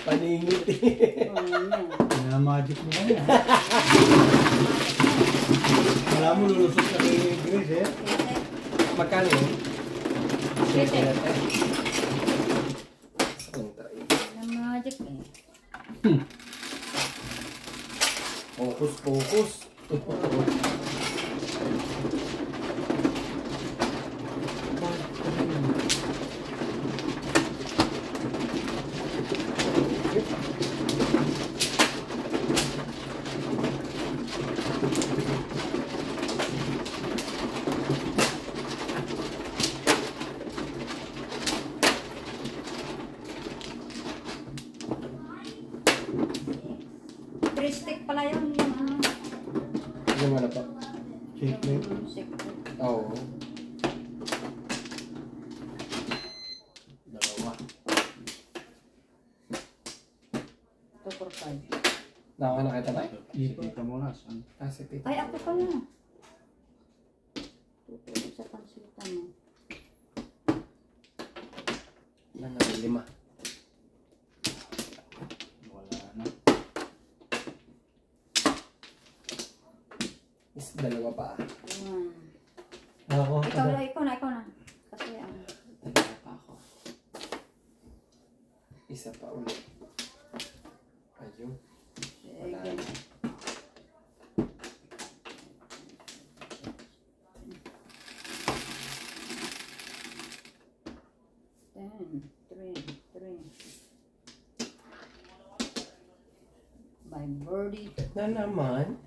Speaker 4: Paningit.
Speaker 1: Oh, yan.
Speaker 3: Pinamagic mo kaya. Wala mo lulusot sa kay Grace eh.
Speaker 4: Magkano yun?
Speaker 1: Sete.
Speaker 4: Kontra
Speaker 1: Na magic eh.
Speaker 4: Focus, focus.
Speaker 1: Three stick pala yun. Yung ano.
Speaker 4: Yung ano pa?
Speaker 3: Secret.
Speaker 1: Secret.
Speaker 4: Oo.
Speaker 5: Dalawa.
Speaker 1: 2 for 5.
Speaker 4: Naka nakita tayo?
Speaker 5: Kita mo na. Saan?
Speaker 4: Ah, si Tita.
Speaker 1: Ay, ako pala. Tutulog sa pansitan mo.
Speaker 4: Ilan na? 5.
Speaker 5: Wala na.
Speaker 4: Is dalawa pa.
Speaker 1: Ayan.
Speaker 3: Ako.
Speaker 1: Ikaw na. Kasi ano.
Speaker 4: Dalawa pa ako. Isa pa ulit. Ayun. Wala
Speaker 1: Again.
Speaker 4: na.
Speaker 1: Three. By birdie.
Speaker 4: Na naman.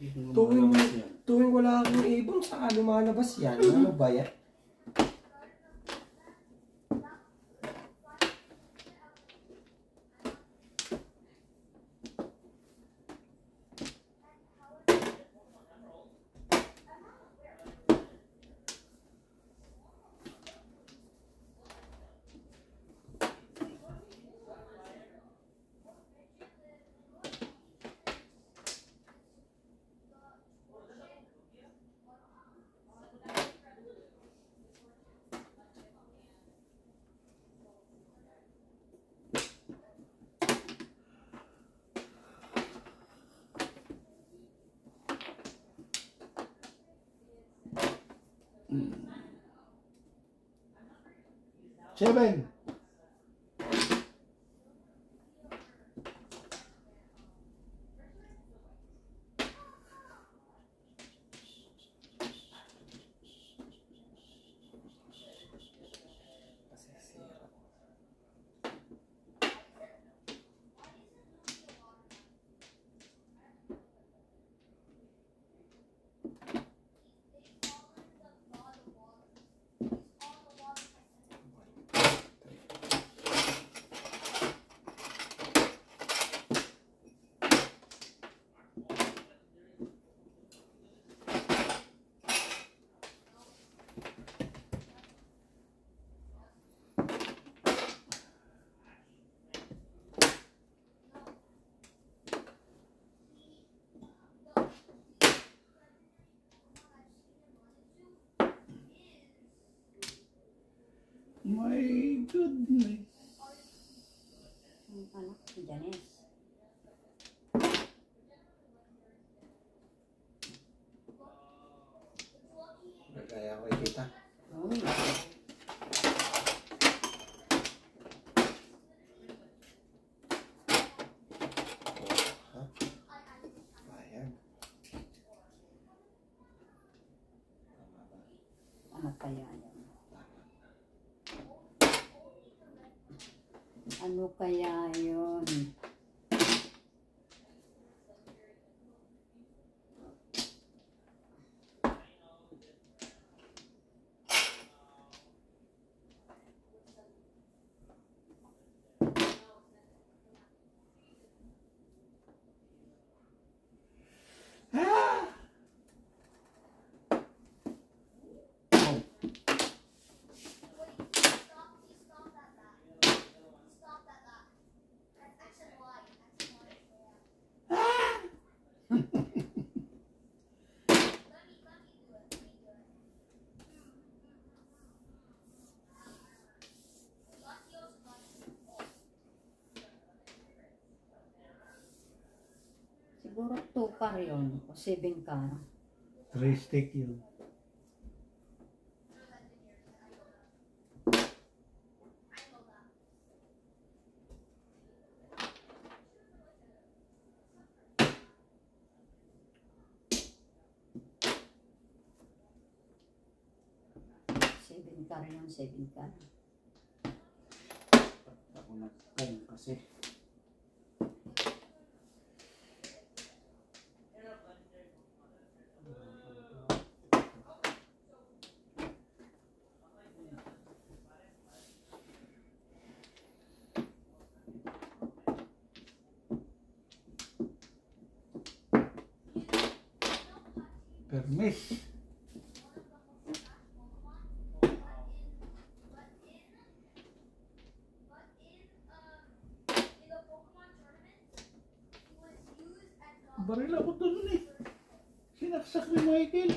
Speaker 5: Hindi mo
Speaker 4: Tuwing,
Speaker 5: malabas yan.
Speaker 4: tuwing wala akong ibon, saka lumalabas yan. Ano ba yan?
Speaker 3: Seven. My goodness.
Speaker 1: Ano? Si Janice.
Speaker 4: Nagaya ko kay Tita.
Speaker 1: Uy.
Speaker 4: Ha? Bayag.
Speaker 1: Ano kaya yan? Ano kaya yun?
Speaker 3: Ah!
Speaker 1: Siguro 2 car yun. O 7 car.
Speaker 3: 3 stick yun.
Speaker 1: Seven car yun, 7 car.
Speaker 5: Ako nagpong kasi.
Speaker 3: Permis. Baril ako dun eh. Sinaksak ni Michael.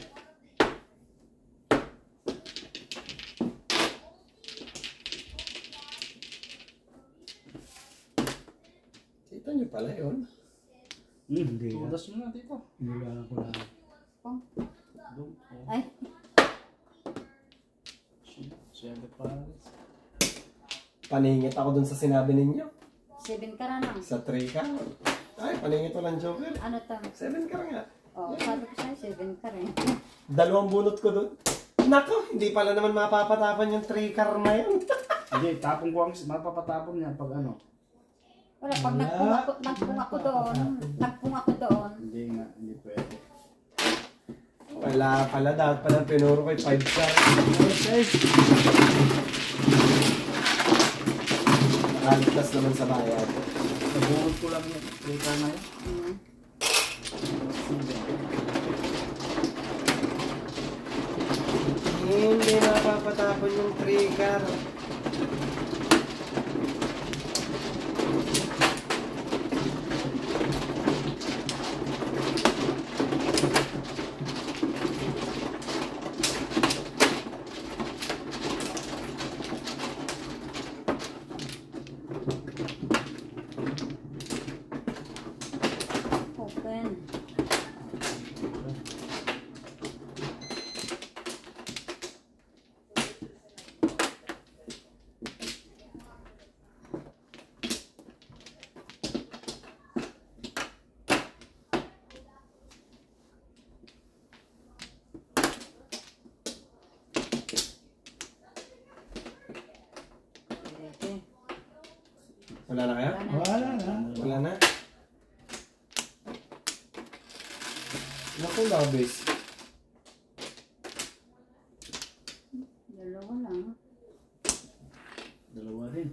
Speaker 4: Kita niyo pala yun.
Speaker 3: Hindi.
Speaker 5: Tudas mo na dito.
Speaker 3: Nila ko lang.
Speaker 5: Doon.
Speaker 1: Ay,
Speaker 5: Siyempre pares.
Speaker 4: Paningit ako dun sa sinabi ninyo.
Speaker 1: 7 car na.
Speaker 4: Sa 3 ka. Ay, paningit walang joker.
Speaker 1: Ano to?
Speaker 4: 7 ka nga.
Speaker 1: Oh, sabi ko sa'yo, 7 car eh.
Speaker 4: 2 bunot ko dun. Nako, hindi pala naman mapapatapan yung 3 car na yun.
Speaker 5: Hindi, tapong ko ang mapapatapon niya pag ano.
Speaker 1: Wala, pag nagpung ako doon.
Speaker 5: Hindi nga, hindi pwede.
Speaker 4: Wala pala, dapat pala pinuro ko 5 star.
Speaker 3: Okay.
Speaker 4: Nakaligtas naman sa bayad.
Speaker 5: Nabunod ko lang yung trika na yun.
Speaker 1: Mm.
Speaker 4: Hindi mapapatapon yung 3 car.
Speaker 1: Open. Okay.
Speaker 4: Wala na kaya?
Speaker 3: Wala na.
Speaker 4: Wala na? Naku, labis.
Speaker 1: Dalawa lang.
Speaker 5: Dalawa rin.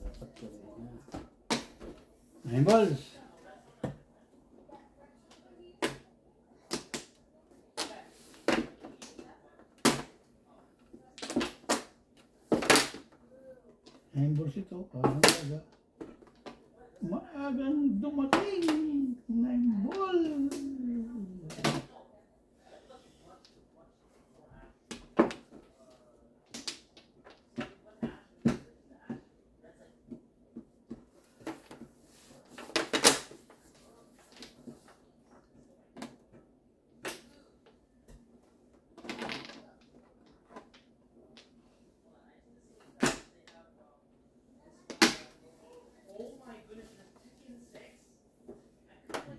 Speaker 5: Dapat ko rin na.
Speaker 3: 9 balls. Nine balls ito. Parang aga. Maagang dumating. 9 balls.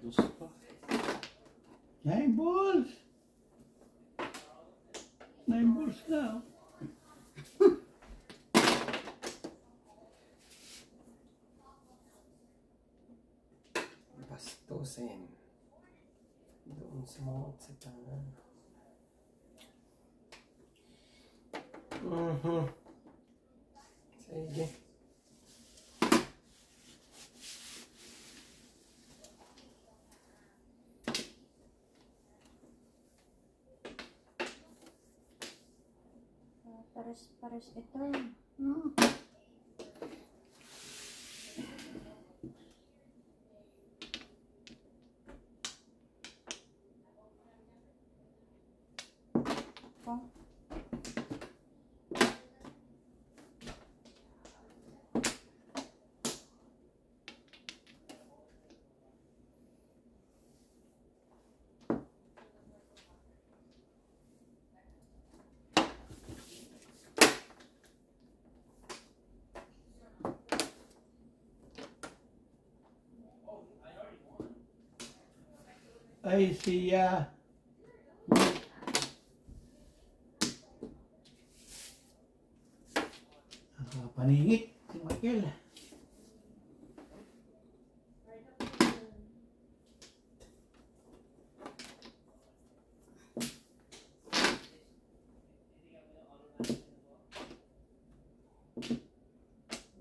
Speaker 5: Dos pa.
Speaker 3: 9 balls. 9 balls na.
Speaker 4: Gastusin. Doon sa mga utsitan. Sige.
Speaker 1: Pares ito. Oh.
Speaker 3: Ay, siya. Paningit si Michael.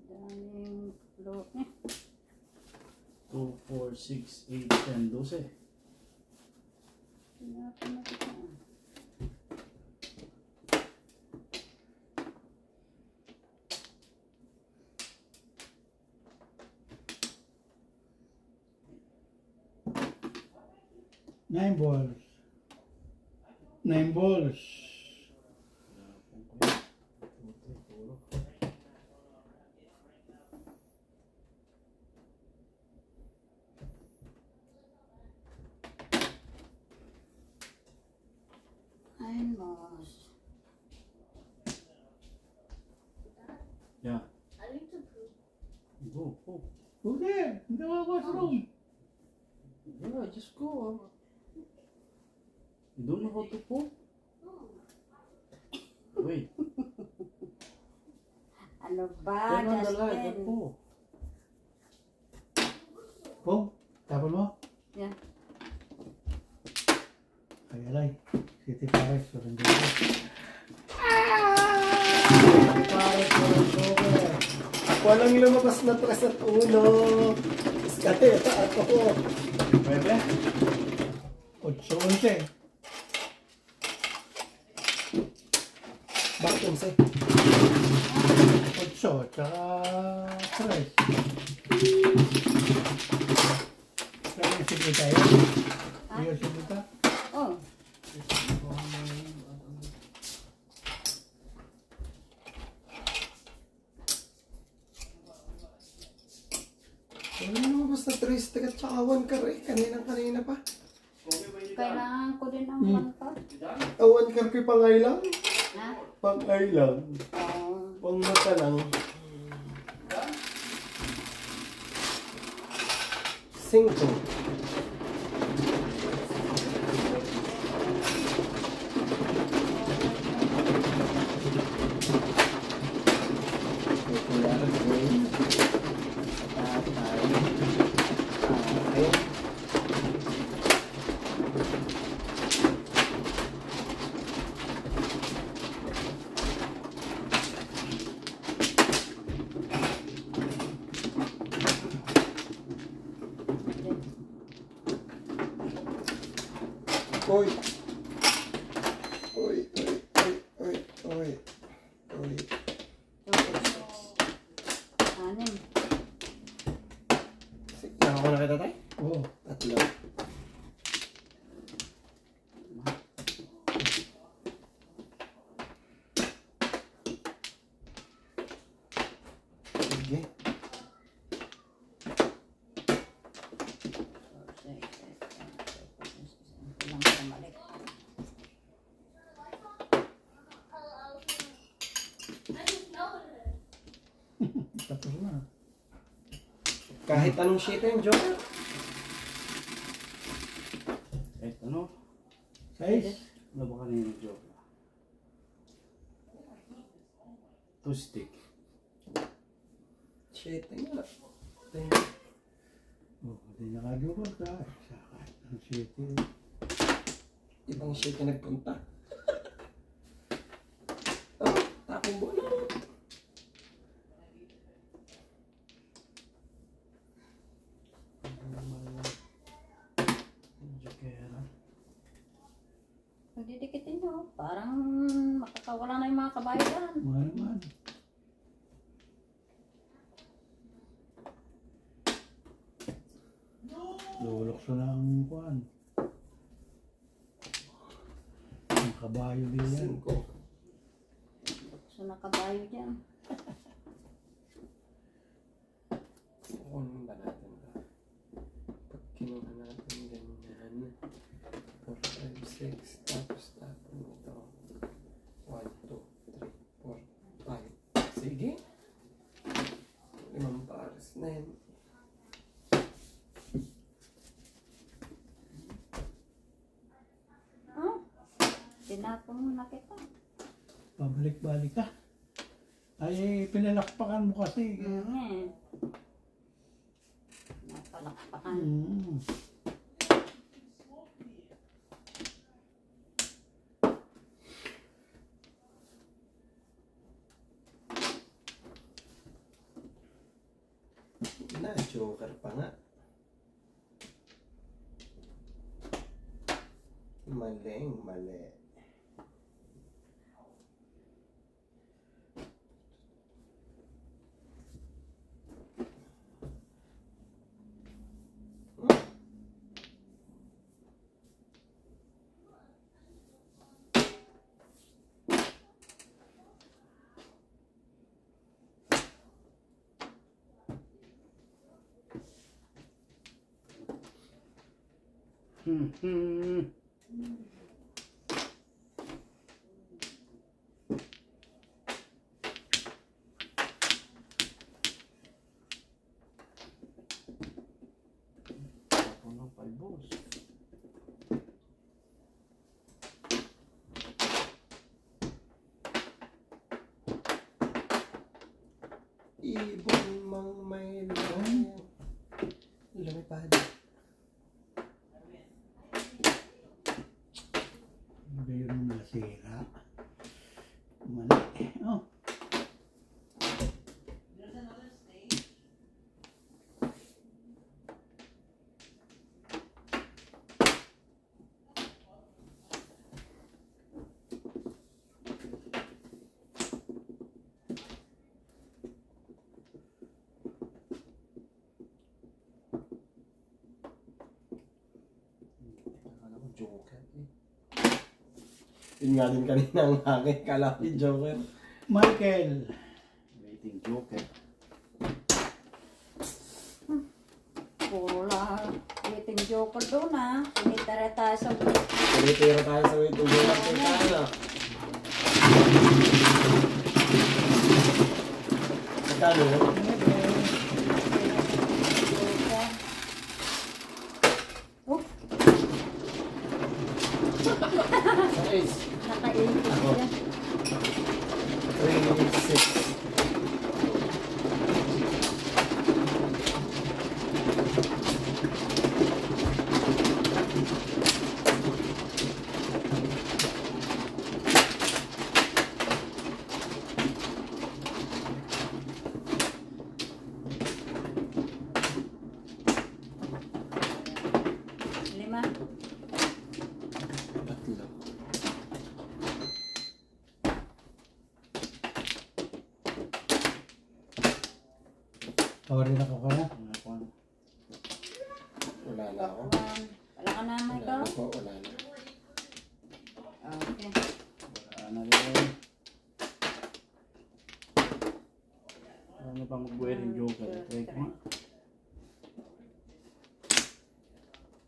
Speaker 1: Daming float niya.
Speaker 5: 2, 4, 6, 8, 10, 12.
Speaker 1: Pinapin na kita.
Speaker 3: 9 balls. 9 balls.
Speaker 1: Nine balls.
Speaker 5: Yeah. Go, go.
Speaker 3: Go there. Hindi ako washroom.
Speaker 5: Yeah, just go. You don't know how to poo? Wait.
Speaker 1: Ano ba?
Speaker 5: Turn on the light
Speaker 1: Justin?
Speaker 5: and poo.
Speaker 3: Pong, tapon mo.
Speaker 1: Yeah.
Speaker 3: Ay, alay. City Paris. Walang dito.
Speaker 4: Pares ko ng cover. Walang lumabas na 3 at 1. Iskate, ako.
Speaker 3: Pwede? 8-11.
Speaker 4: Back 11.
Speaker 3: 8, tsaka 3. Kaya yung sigrita yun? Yung sigrita?
Speaker 1: Oh.
Speaker 4: Walang lumabas na 3 at saka 1 ka rin. Kanina pa.
Speaker 1: Kailangan ko din ang pangkat.
Speaker 4: Awan ka rin pangay lang.
Speaker 1: Ha?
Speaker 4: Pangay lang.
Speaker 1: Oh.
Speaker 4: Pang mata lang. 5. Uy. Uy, uy, uy, uy, uy.
Speaker 1: Anim.
Speaker 4: Nakakuha na kita tayo?
Speaker 3: Oo.
Speaker 4: 3. Sige.
Speaker 3: Tapos na.
Speaker 4: Kahit anong shit yung Joker.
Speaker 5: Eh, ano?
Speaker 3: 6.
Speaker 5: Ano ba kanina yung joke? 2 stick.
Speaker 4: Shit nga.
Speaker 3: Oh, hindi nakadukot ka. Saka, ang city.
Speaker 4: Ibang shit na nagpunta. Oh, tapong bola.
Speaker 5: Jokera.
Speaker 1: Pagdidikitin nyo, parang makakawala na yung mga kabayo dyan.
Speaker 3: Mga naman. Lulokso na ang kuhan. Ang kabayo din yan.
Speaker 4: 5.
Speaker 1: So nakabayo dyan.
Speaker 4: Kukunin ba natin ba? Pag kinuha natin ganyan. 4, 5, 6. Tapos tapon ito. 1, 2, 3, 4, 5. Sige. 5 pares na yan.
Speaker 1: Oh, tinapon mo na kita.
Speaker 3: Pabalik-balik ka. Ay, pinalakpakan mo kasi.
Speaker 1: Napalakpakan.
Speaker 3: Mm.
Speaker 4: Na, joker pa nga. Maling, mali.
Speaker 5: Ako ng palbos.
Speaker 4: Ibon mang may lumipad.
Speaker 3: Hindi yun nasira. Mali. Oh.
Speaker 4: Akala ko joker eh. Yun nga din kanina ang akin. Kala ko yung joker.
Speaker 3: Michael.
Speaker 5: Waiting joker.
Speaker 1: Puro lang. Waiting joker doon ah. Tumitara tayo sa
Speaker 4: Tumitira tayo sa waiting joker. Kaya Magkano yun?
Speaker 1: Oh,
Speaker 4: Sa ace.
Speaker 1: naka-80
Speaker 4: Ako.
Speaker 1: yan.
Speaker 4: 3, 6.
Speaker 1: Lima.
Speaker 4: Tatlo.
Speaker 3: Sorry na ko ka na.
Speaker 4: Wala na ako.
Speaker 1: Wala ka na,
Speaker 4: Wala
Speaker 1: Michael?
Speaker 4: na po. Wala na.
Speaker 1: Okay.
Speaker 5: Wala na rin. Ano pang mag-wedding joker? Try ko nga.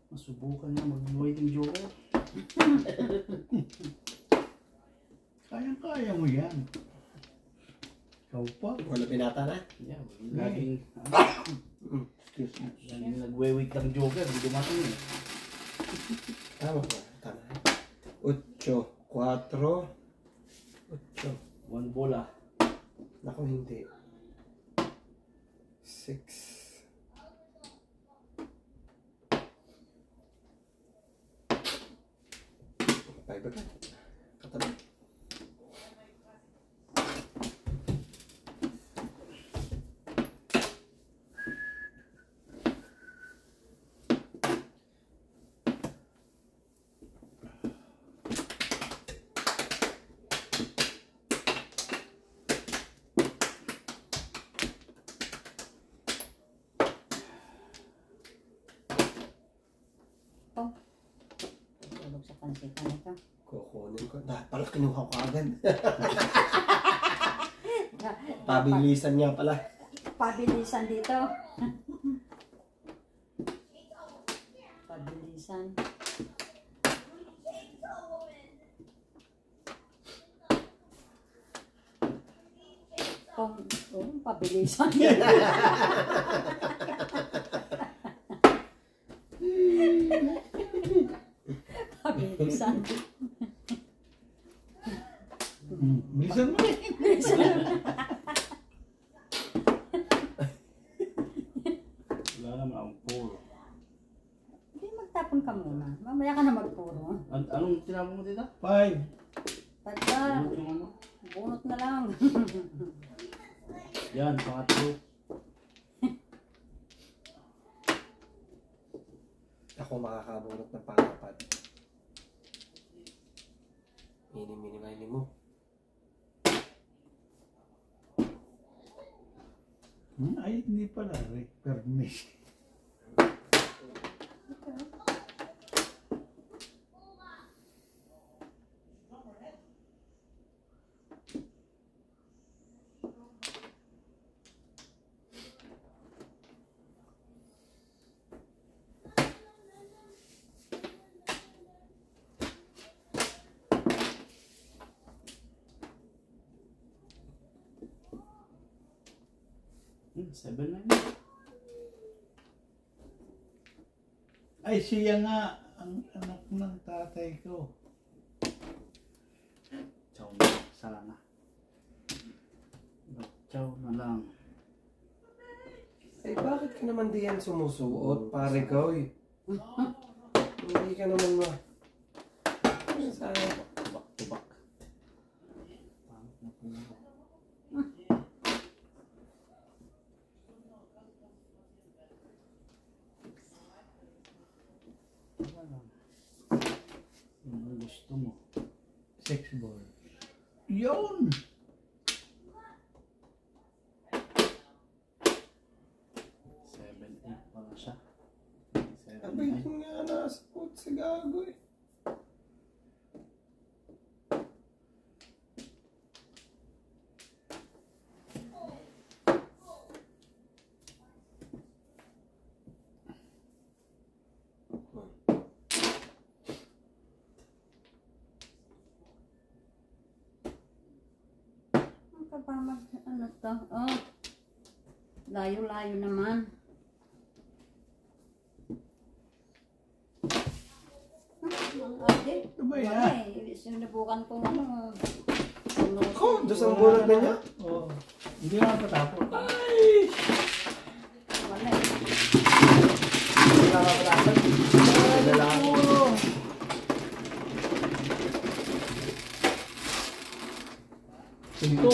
Speaker 5: Masubukan nga mag-wedding joker.
Speaker 3: Kayang-kaya mo yan. Ikaw pa.
Speaker 4: Wala pinata na.
Speaker 5: Yeah, laging
Speaker 3: Excuse me.
Speaker 5: laging nagwe-wait ng joker. Hindi dumating eh.
Speaker 4: Tama ba? Tama. 8, 4, 8.
Speaker 5: One bola.
Speaker 4: Naku, hindi. 6, teka. Katabi.
Speaker 1: Oh. Tulog sa pansitan ito.
Speaker 4: Kukunin ko. Dapat pala kinuha ko agad. Pabilisan niya pala.
Speaker 1: Pabilisan dito. Pabilisan. Pabilisan. Pabilisan.
Speaker 3: Bilisan mo eh.
Speaker 5: Wala naman ang puro.
Speaker 1: Hindi, magtapon ka muna. Mamaya ka na magpuro.
Speaker 5: Anong tinapon mo dito?
Speaker 3: 5.
Speaker 1: Pagka,
Speaker 5: Yung ano?
Speaker 1: bunot na lang.
Speaker 5: Yan, pangatlo.
Speaker 4: Ako makakabunot ng pangapat. Mini mo.
Speaker 3: Ay, hindi pala. Permis.
Speaker 5: Seven na yun.
Speaker 3: Ay, siya nga. Ang anak ng tatay ko.
Speaker 5: Chow na. Sana. Chow na lang.
Speaker 4: Eh, bakit ka naman diyan sumusuot? Pare ka, oy. Hindi ka naman sayang.
Speaker 5: Back to back. Pangit na puro. Ano gusto mo?
Speaker 3: 6 ball. Yun!
Speaker 5: Seven, eight pala siya. Seven,
Speaker 4: Abay,
Speaker 5: eight.
Speaker 4: yun nga nasa put si Gago eh.
Speaker 1: Ang kapamag, ano to? Oh. Layo-layo naman. Ate,
Speaker 3: Ano ba yan?
Speaker 1: wala eh. Sinubukan ko ano.
Speaker 4: Ko, doon sa bunot na niya?
Speaker 3: Oo. Hindi naman patapon.
Speaker 4: Ay!
Speaker 1: Wala eh.
Speaker 4: Hindi ka kapalasan. Lalaki.
Speaker 3: Ito.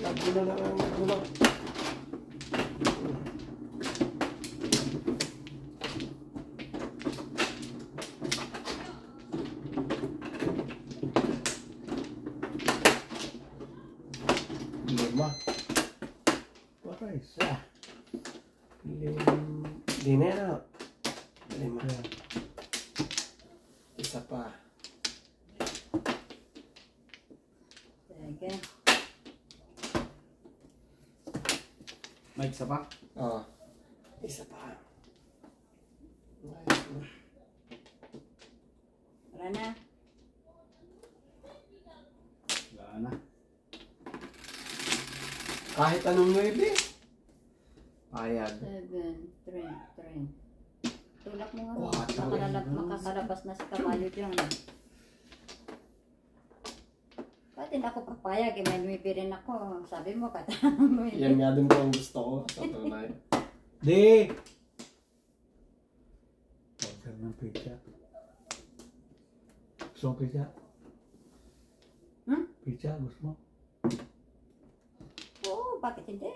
Speaker 4: Lagi na lang ang gulang.
Speaker 3: Lima. Para isa.
Speaker 4: Dinero. Lima.
Speaker 3: Yeah.
Speaker 4: Isa pa.
Speaker 1: Sige.
Speaker 5: May isa pa?
Speaker 4: Oo. Isa pa.
Speaker 1: Wala na.
Speaker 5: Wala na.
Speaker 4: Kahit anong 9. Payag.
Speaker 1: 7, 3. Tulak mo nga.
Speaker 4: Wow.
Speaker 1: Makakalabas na si kabayo dyan. Pati na ako papayag, may lumipirin ako. Sabi mo,
Speaker 4: Yan nga din po ang gusto ko. Sa tunay.
Speaker 3: Di! Order ng pizza. Gusto mo pizza?
Speaker 1: Hmm?
Speaker 3: Pizza, gusto mo?
Speaker 1: Oo, bakit hindi?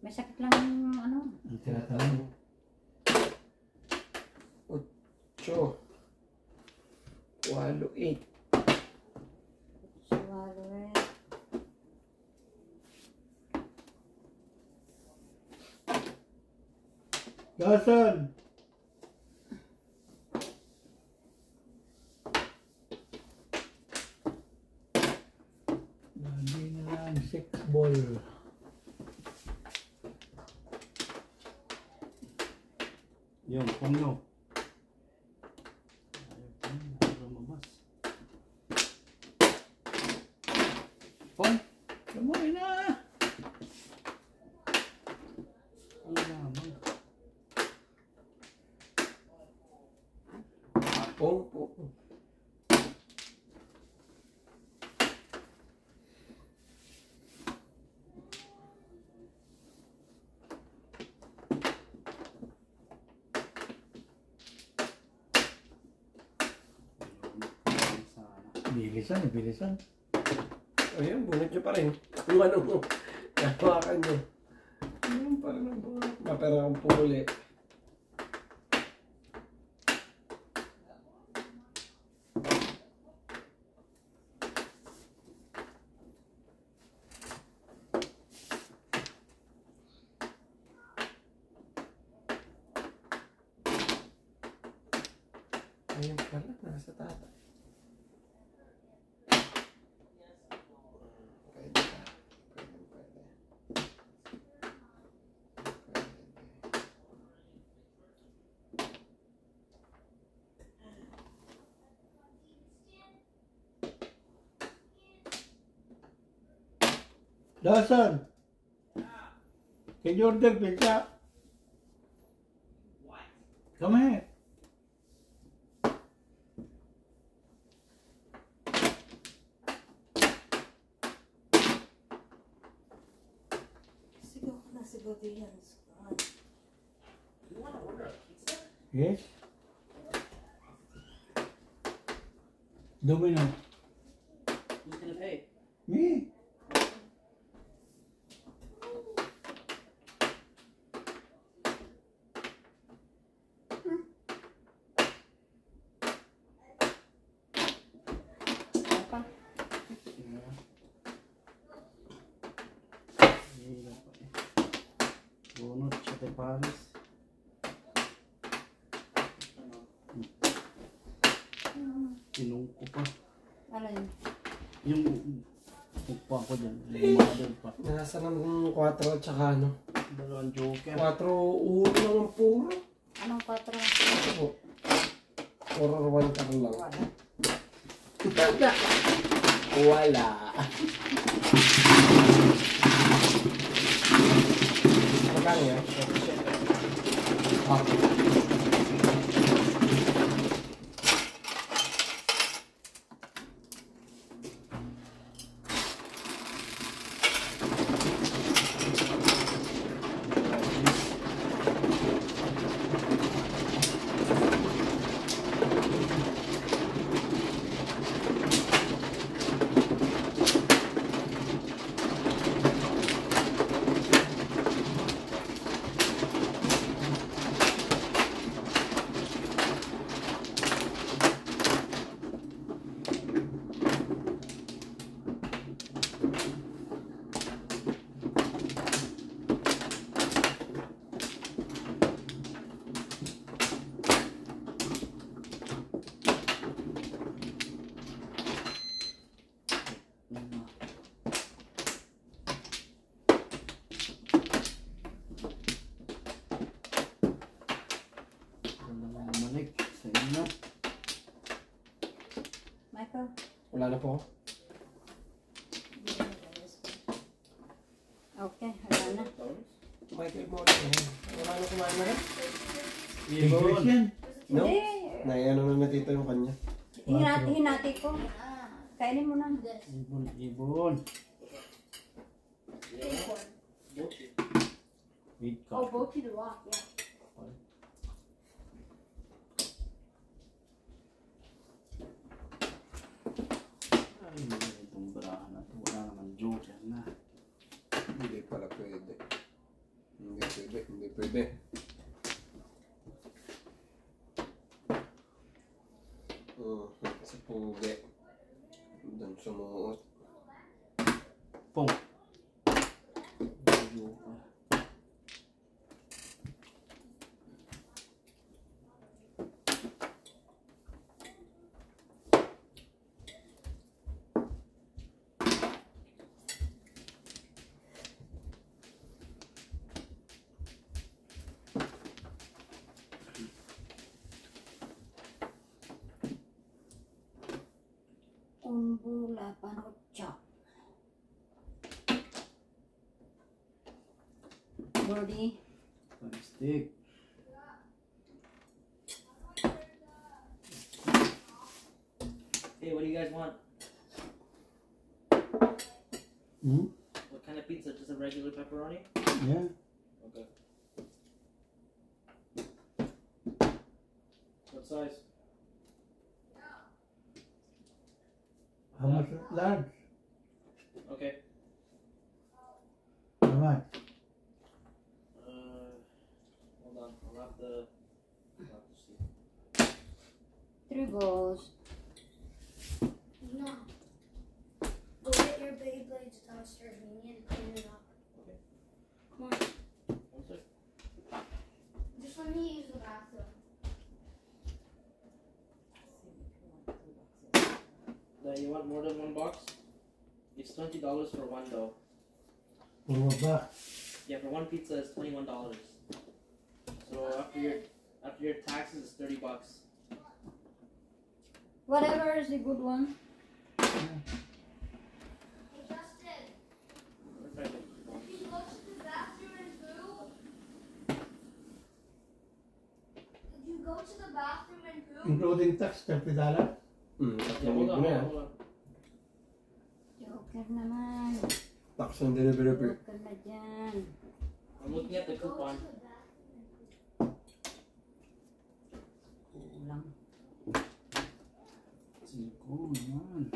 Speaker 1: May sakit lang yung ano.
Speaker 3: Ang tinatanong.
Speaker 4: 8. 8.
Speaker 1: Swallow it.
Speaker 3: Gasan! Lagi na lang 6 ball.
Speaker 5: Yun, punyo. Ayaw lumabas.
Speaker 3: Pon! Lumoy na!
Speaker 5: Ano naman?
Speaker 4: Pong.
Speaker 3: Bilisan, bilisan.
Speaker 4: Ayun, bunot nyo pa rin. Kung ano mo. Kahawakan nyo. Ayun, parang ang bunot. Mapera kang pumuli. Ayun pala, nasa tata. Pwede ka. Pwede.
Speaker 3: Dasan! Can you order pizza? Come here.
Speaker 2: Sigaw ka na, sigaw din yan.
Speaker 3: Yes? Domino.
Speaker 5: Who's gonna pay?
Speaker 3: Me?
Speaker 1: Apa?
Speaker 5: Hirap pa eh. Bunot siya kay Paris. Tinungko pa.
Speaker 1: Ano yun?
Speaker 5: Yung upa ko dyan. Yung mother pa.
Speaker 4: Nasa ng 4 at saka ano.
Speaker 5: Dalawang joker.
Speaker 4: 4 ulo lang ang puro.
Speaker 1: Anong 4?
Speaker 4: Ano? 4 or 1 ka lang.
Speaker 1: Wala.
Speaker 4: Wala. Magkano yan? Okay.
Speaker 5: Dalawang balik sa inyo.
Speaker 1: Michael?
Speaker 4: Wala na po.
Speaker 1: Okay, wala na.
Speaker 4: Michael mo rin. Wala na kumain na rin?
Speaker 3: English yan.
Speaker 4: No?
Speaker 1: Hindi.
Speaker 4: Naiano na natito yung kanya.
Speaker 1: Hinati ko. Kainin mo na.
Speaker 5: Ibon. Wait ka.
Speaker 2: Oh, both to the rock, yeah.
Speaker 5: Ay, itong barahan na to. Wala naman joke yan na.
Speaker 4: Hindi pala pwede. Hindi pwede. Sa pugi. Doon sumuot.
Speaker 5: Pong.
Speaker 1: Umbula panotcha. Birdie.
Speaker 5: Stick.
Speaker 6: Hey, what do you guys want?
Speaker 3: Hmm?
Speaker 6: What kind of pizza? Just a regular pepperoni?
Speaker 3: Yeah.
Speaker 6: Okay. What size?
Speaker 3: How much? Large.
Speaker 6: Okay.
Speaker 3: How much?
Speaker 6: Hold on. I'll have to see.
Speaker 1: 3 balls.
Speaker 7: No. Go get your Beyblades downstairs. We need to clean it up.
Speaker 6: Okay.
Speaker 7: Come on.
Speaker 6: One sec.
Speaker 7: Just let me use the bathroom.
Speaker 6: Now you want more than one box? It's $20 for one dough.
Speaker 3: For what ba?
Speaker 6: Yeah, for one pizza it's $21. So after your taxes it's $30.
Speaker 1: Whatever is the good one.
Speaker 7: Hey, Justin.
Speaker 6: Perfect.
Speaker 7: Did you go to the bathroom and poo? Did you go to the bathroom and poo?
Speaker 3: Including tax, $30?
Speaker 6: Yeah, hold on, hold on.
Speaker 1: Joker naman.
Speaker 4: Tax on delivery fee.
Speaker 1: Joker na dyan.
Speaker 6: I'm looking at the coupon.
Speaker 1: Kulang.
Speaker 5: Siko naman.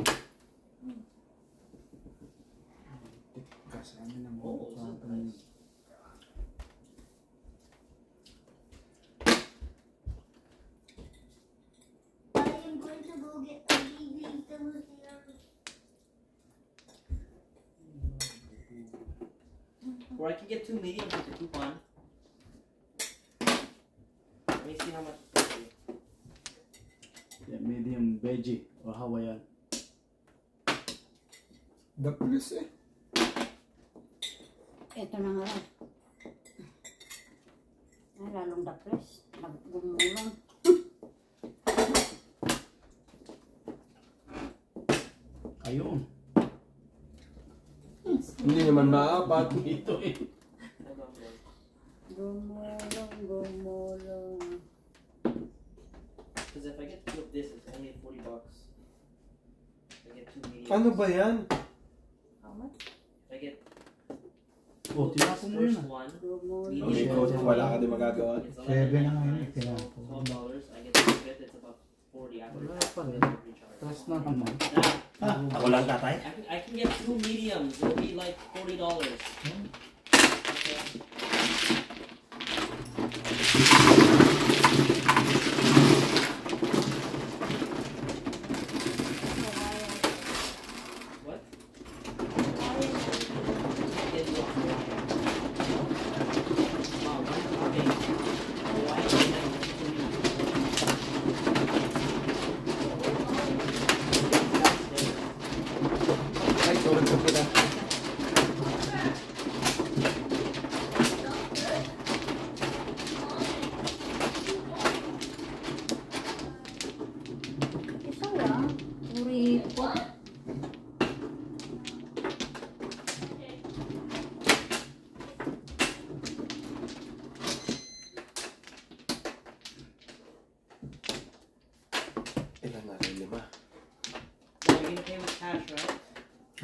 Speaker 5: Kasama na mo.
Speaker 6: Oh, this is nice.
Speaker 7: I am going to go get a baby downstairs.
Speaker 6: Or I can get 2 mediums with the coupon. Let me see how much it's going to be.
Speaker 5: Yeah, medium veggie or Hawaiian.
Speaker 4: The police eh.
Speaker 1: Ito na nga. Ay, lalong dapres. Gumulong.
Speaker 5: Ayun.
Speaker 4: Hindi naman maapat.
Speaker 5: Ito eh.
Speaker 6: Hold on, hold on.
Speaker 1: Gumulong.
Speaker 6: Because if I get 2 of this, it's only $40. If I get 2 mediums.
Speaker 4: Ano ba yan?
Speaker 1: How much?
Speaker 6: If I get
Speaker 5: Oh, tinapon mo yun
Speaker 6: first
Speaker 5: ah.
Speaker 6: one,
Speaker 1: Gumulong.
Speaker 4: Okay, coach, wala ka din magagawa.
Speaker 6: it's
Speaker 3: Seven na ngayon,
Speaker 6: $11.99,
Speaker 3: kailangan
Speaker 6: so
Speaker 3: ko.
Speaker 6: $12. I get 2 of it, it's about 40 after
Speaker 5: Wala
Speaker 6: tax.
Speaker 5: pa rin.
Speaker 6: Delivery charge.
Speaker 5: Taas na naman.
Speaker 6: Now,
Speaker 5: Ako lang tatay.
Speaker 6: I can get 2 mediums. It'll be like $40. Okay. What? Get what? Wow, one thing. Why is that to me?
Speaker 4: Ay, sorry po pala.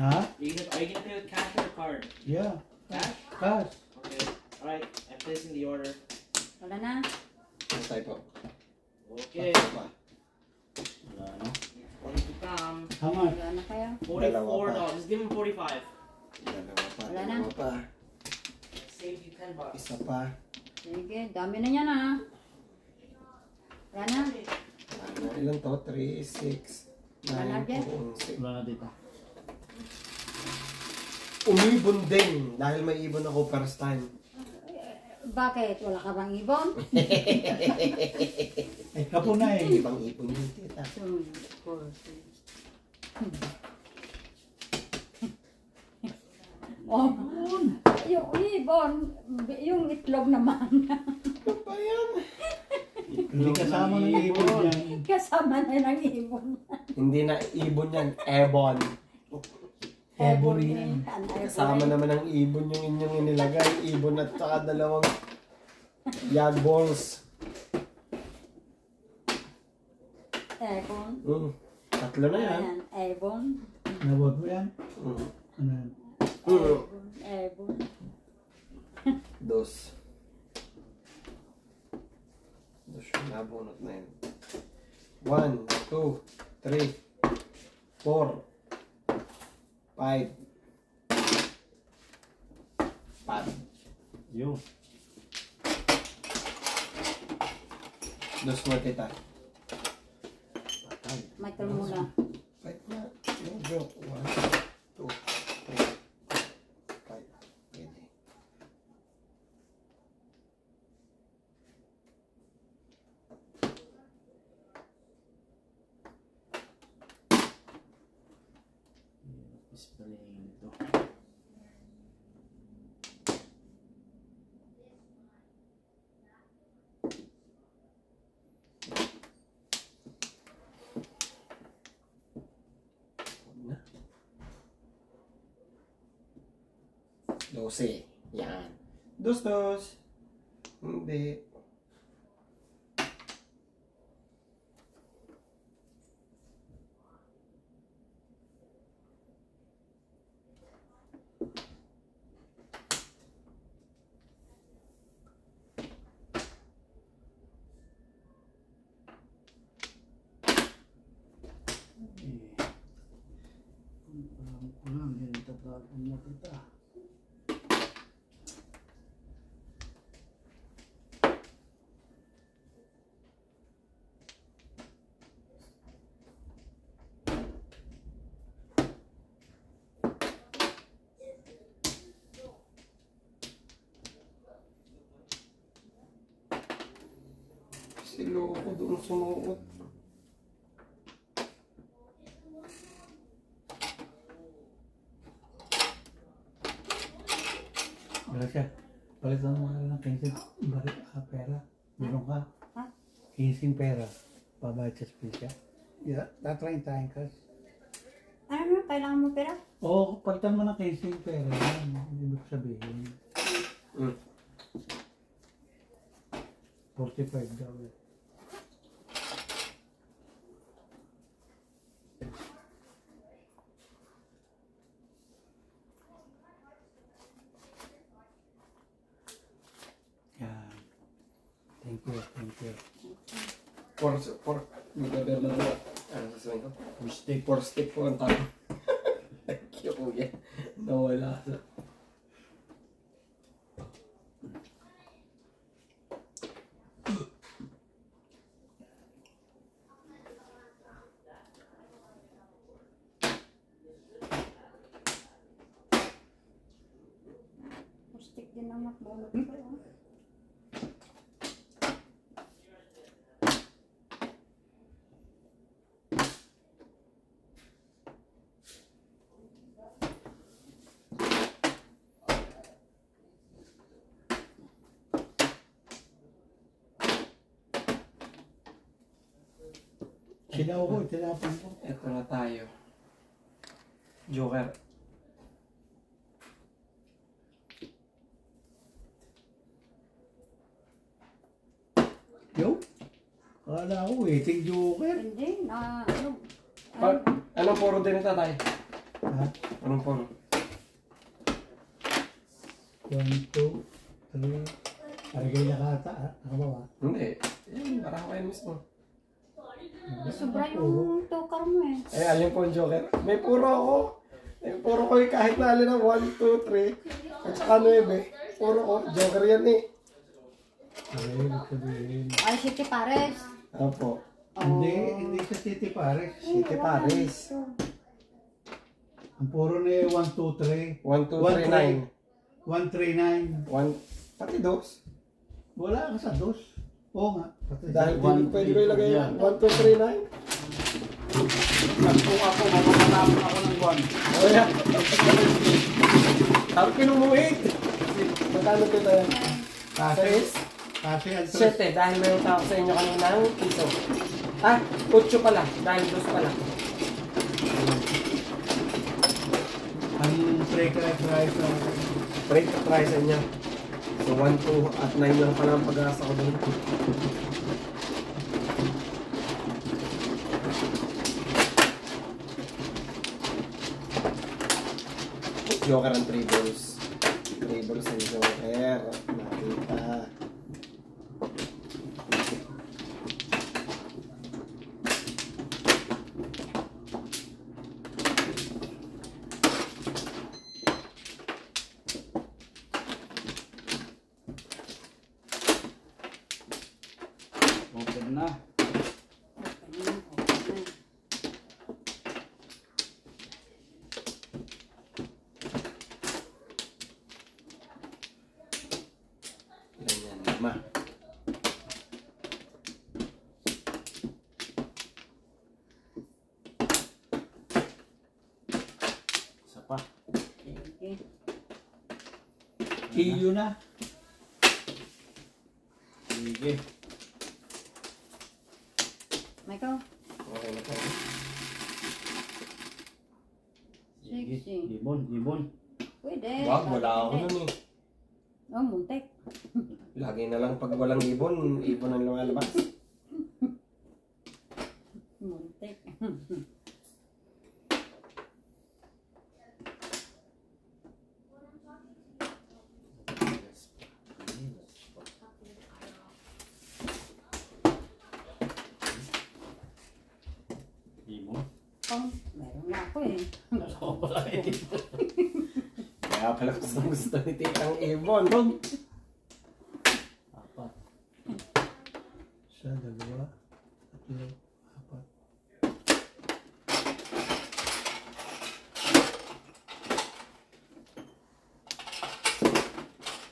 Speaker 3: Ha?
Speaker 6: Are you gonna pay with cash or card?
Speaker 3: Yeah.
Speaker 6: Cash?
Speaker 3: Cash.
Speaker 6: Okay. Alright, I'm placing the order.
Speaker 1: Wala na.
Speaker 4: Ano tayo po?
Speaker 6: Okay.
Speaker 5: Wala, no?
Speaker 6: One to come.
Speaker 3: How much?
Speaker 1: Wala na kayo.
Speaker 6: $44. Just give him 45.
Speaker 4: Dalawa pa.
Speaker 1: Wala na.
Speaker 4: Dalawa pa.
Speaker 6: Save you $10.
Speaker 4: Isa pa.
Speaker 1: Sige, dami na yan ah. Wala na.
Speaker 4: Ano, ilan to? 3, 6, 9, 11.
Speaker 5: Wala na dito.
Speaker 4: Umibon din dahil may ibon ako first time.
Speaker 1: Bakit? Wala ka bang ibon?
Speaker 3: Ay, kapo na eh.
Speaker 4: Ibang ibon yun, tita.
Speaker 1: Oh, yung ibon, yung itlog naman.
Speaker 4: Ano ba yan?
Speaker 3: Hindi kasama ng ibon yan.
Speaker 1: Kasama na ng ibon.
Speaker 4: Hindi na ibon yan, ebon.
Speaker 3: Ebon yan.
Speaker 4: Kasama naman ng ibon yung inyong inilagay. Ibon at saka dalawang yag balls.
Speaker 1: Ebon.
Speaker 4: Tatlo na yan.
Speaker 1: Ayan, ebon.
Speaker 3: Nabot mo yan?
Speaker 4: Mm.
Speaker 3: Ano yan?
Speaker 1: Ebon. Ebon.
Speaker 4: Dos. Dos yung nabunot na yun. 1, 2, 3, 4, 5. 5.
Speaker 5: Yo.
Speaker 4: Dos mo, tita.
Speaker 1: Michael muna.
Speaker 4: Five na. No joke. 1, 2, 3, 4, 5. Pwede.
Speaker 5: Isprayin ito.
Speaker 4: Na. 12. Yan. Dos. Hindi.
Speaker 3: Parang kulang. Yan, tatapon mo kita.
Speaker 4: Si Loko doon sumuot.
Speaker 3: Wala siya. Palitan mo na ng 15 pera. Meron ka.
Speaker 1: Ha?
Speaker 3: 15 pera. Babayad sa spesya. Yeah, tatrayin tayong cash.
Speaker 1: Ano na? Kailangan mo pera?
Speaker 3: Oo, palitan mo ng 15 pera. Yan, ibig sabihin. 45 daw. Yan. Thank you.
Speaker 4: For magagal na naman. Ano sasabihin ko?
Speaker 5: Mistake.
Speaker 4: For stick po ang tawag. Thank you, kuya. Nawala sa...
Speaker 1: Stick din ang makbulog ko.
Speaker 3: Sinaw ko, tinapon ko.
Speaker 4: Ito na tayo. Joker.
Speaker 3: Yo? Kala ko, waiting joker.
Speaker 1: Hindi, na ano.
Speaker 4: Anong puro din ito tayo?
Speaker 3: Ha? lahat.
Speaker 4: Anong puro?
Speaker 3: 1, 2, 3. Arigay na kata. Nakabawa.
Speaker 4: Hindi. Yan, para kayo mismo.
Speaker 1: Sobra yung tokar mo eh.
Speaker 4: Eh, ayun po yung joker. May puro ako. May puro ko kahit na alin ng 1, 2, 3. At saka 9. Puro ko. Joker yan eh.
Speaker 3: Ay, ibig sabihin.
Speaker 1: Ay, City Pares.
Speaker 4: Opo.
Speaker 3: Hindi sa City Pares.
Speaker 4: City Paris.
Speaker 3: Ang puro na 1, 2, 3.
Speaker 4: 1, 2, 3, 9.
Speaker 3: 1, 3, 9.
Speaker 4: 1, pati dos.
Speaker 3: Wala ka sa dos. Oo nga.
Speaker 4: Dahil pwede ko ilagay yan. 1, 2, 3, 9.
Speaker 5: Kung ako, mamamatapon ako ng 1.
Speaker 4: Oh, yeah. Sabi pinumuit. Magkano ito tayo?
Speaker 3: Kasi ang
Speaker 4: 7, dahil mayroon ako sa inyo kaninang piso. Ah, 8 pala. Dahil 2 pala.
Speaker 3: ang break rice
Speaker 4: Break the price sa inyo. So 1, 2, at 9 lang pala ang pag-asa ko doon. Joker ang 3 balls. 3 balls ang Joker. Nakita.
Speaker 5: Open na.
Speaker 4: Ilan yan? 5.
Speaker 5: Isa pa.
Speaker 3: iyo na.
Speaker 5: Sige.
Speaker 1: Michael?
Speaker 4: Okay na po.
Speaker 5: Sige.
Speaker 1: 60.
Speaker 5: Ibon.
Speaker 1: Pwede.
Speaker 4: Wag, wala ako
Speaker 1: Pwede.
Speaker 4: nun eh.
Speaker 1: Oh, muntik.
Speaker 4: Lagi na lang pag walang ibon, ibon ang lumalabas.
Speaker 1: Muntik.
Speaker 5: Ibon.
Speaker 1: Oh, meron na ako eh.
Speaker 5: Ako pala eh.
Speaker 4: Kaya pala gusto ni Titang Ibon.
Speaker 5: Apat.
Speaker 3: Isa, dalawa, tatlo, apat.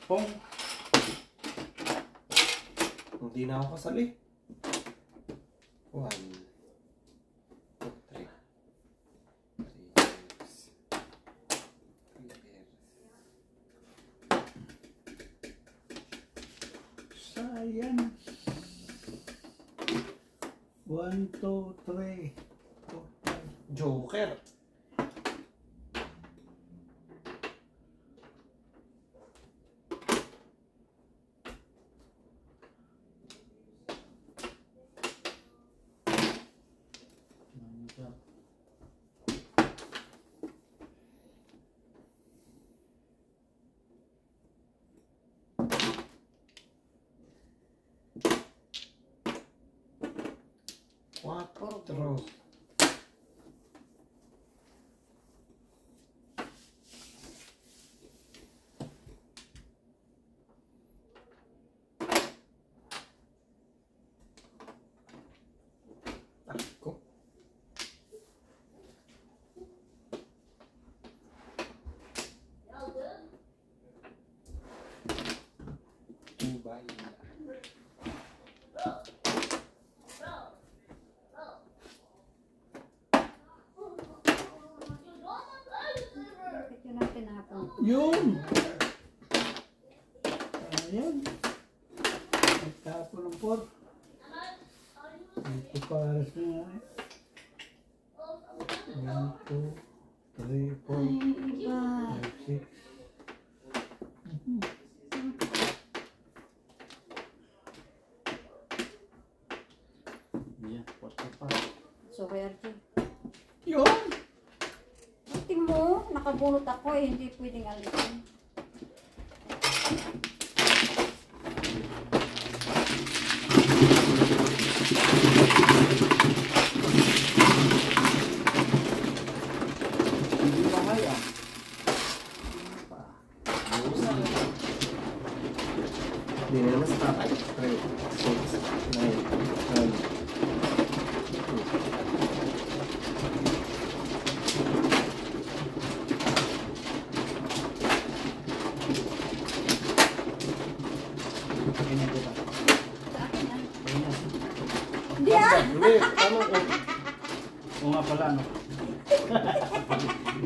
Speaker 5: Pong.
Speaker 4: Hindi na ako kasali. 1, 2, 3. 3
Speaker 3: Sayang. 1, 2, 3, 4, 5.
Speaker 4: Joker. Quattro. Ako. Dubai.
Speaker 1: Bakit yun ang tinapon?
Speaker 3: Yun! Ayan. Nagtapo ng 4. Ito pares na nga eh. 1, 2, 3, 4, 5, 6.
Speaker 5: Yeah, 4 pa.
Speaker 1: Sorry, Archie.
Speaker 3: Yun!
Speaker 1: Tingin mo. nakabunot ako eh, hindi pwedeng alisin.
Speaker 3: Hindi ba kaya?
Speaker 4: Hindi na naman sa tatay. 3, 6, 9, 10.
Speaker 3: Ganyan ko ba?
Speaker 1: Sa akin yan.
Speaker 3: Ganyan.
Speaker 1: Hindi ah!
Speaker 4: Hindi, tama ko.
Speaker 3: Oo nga pala, no?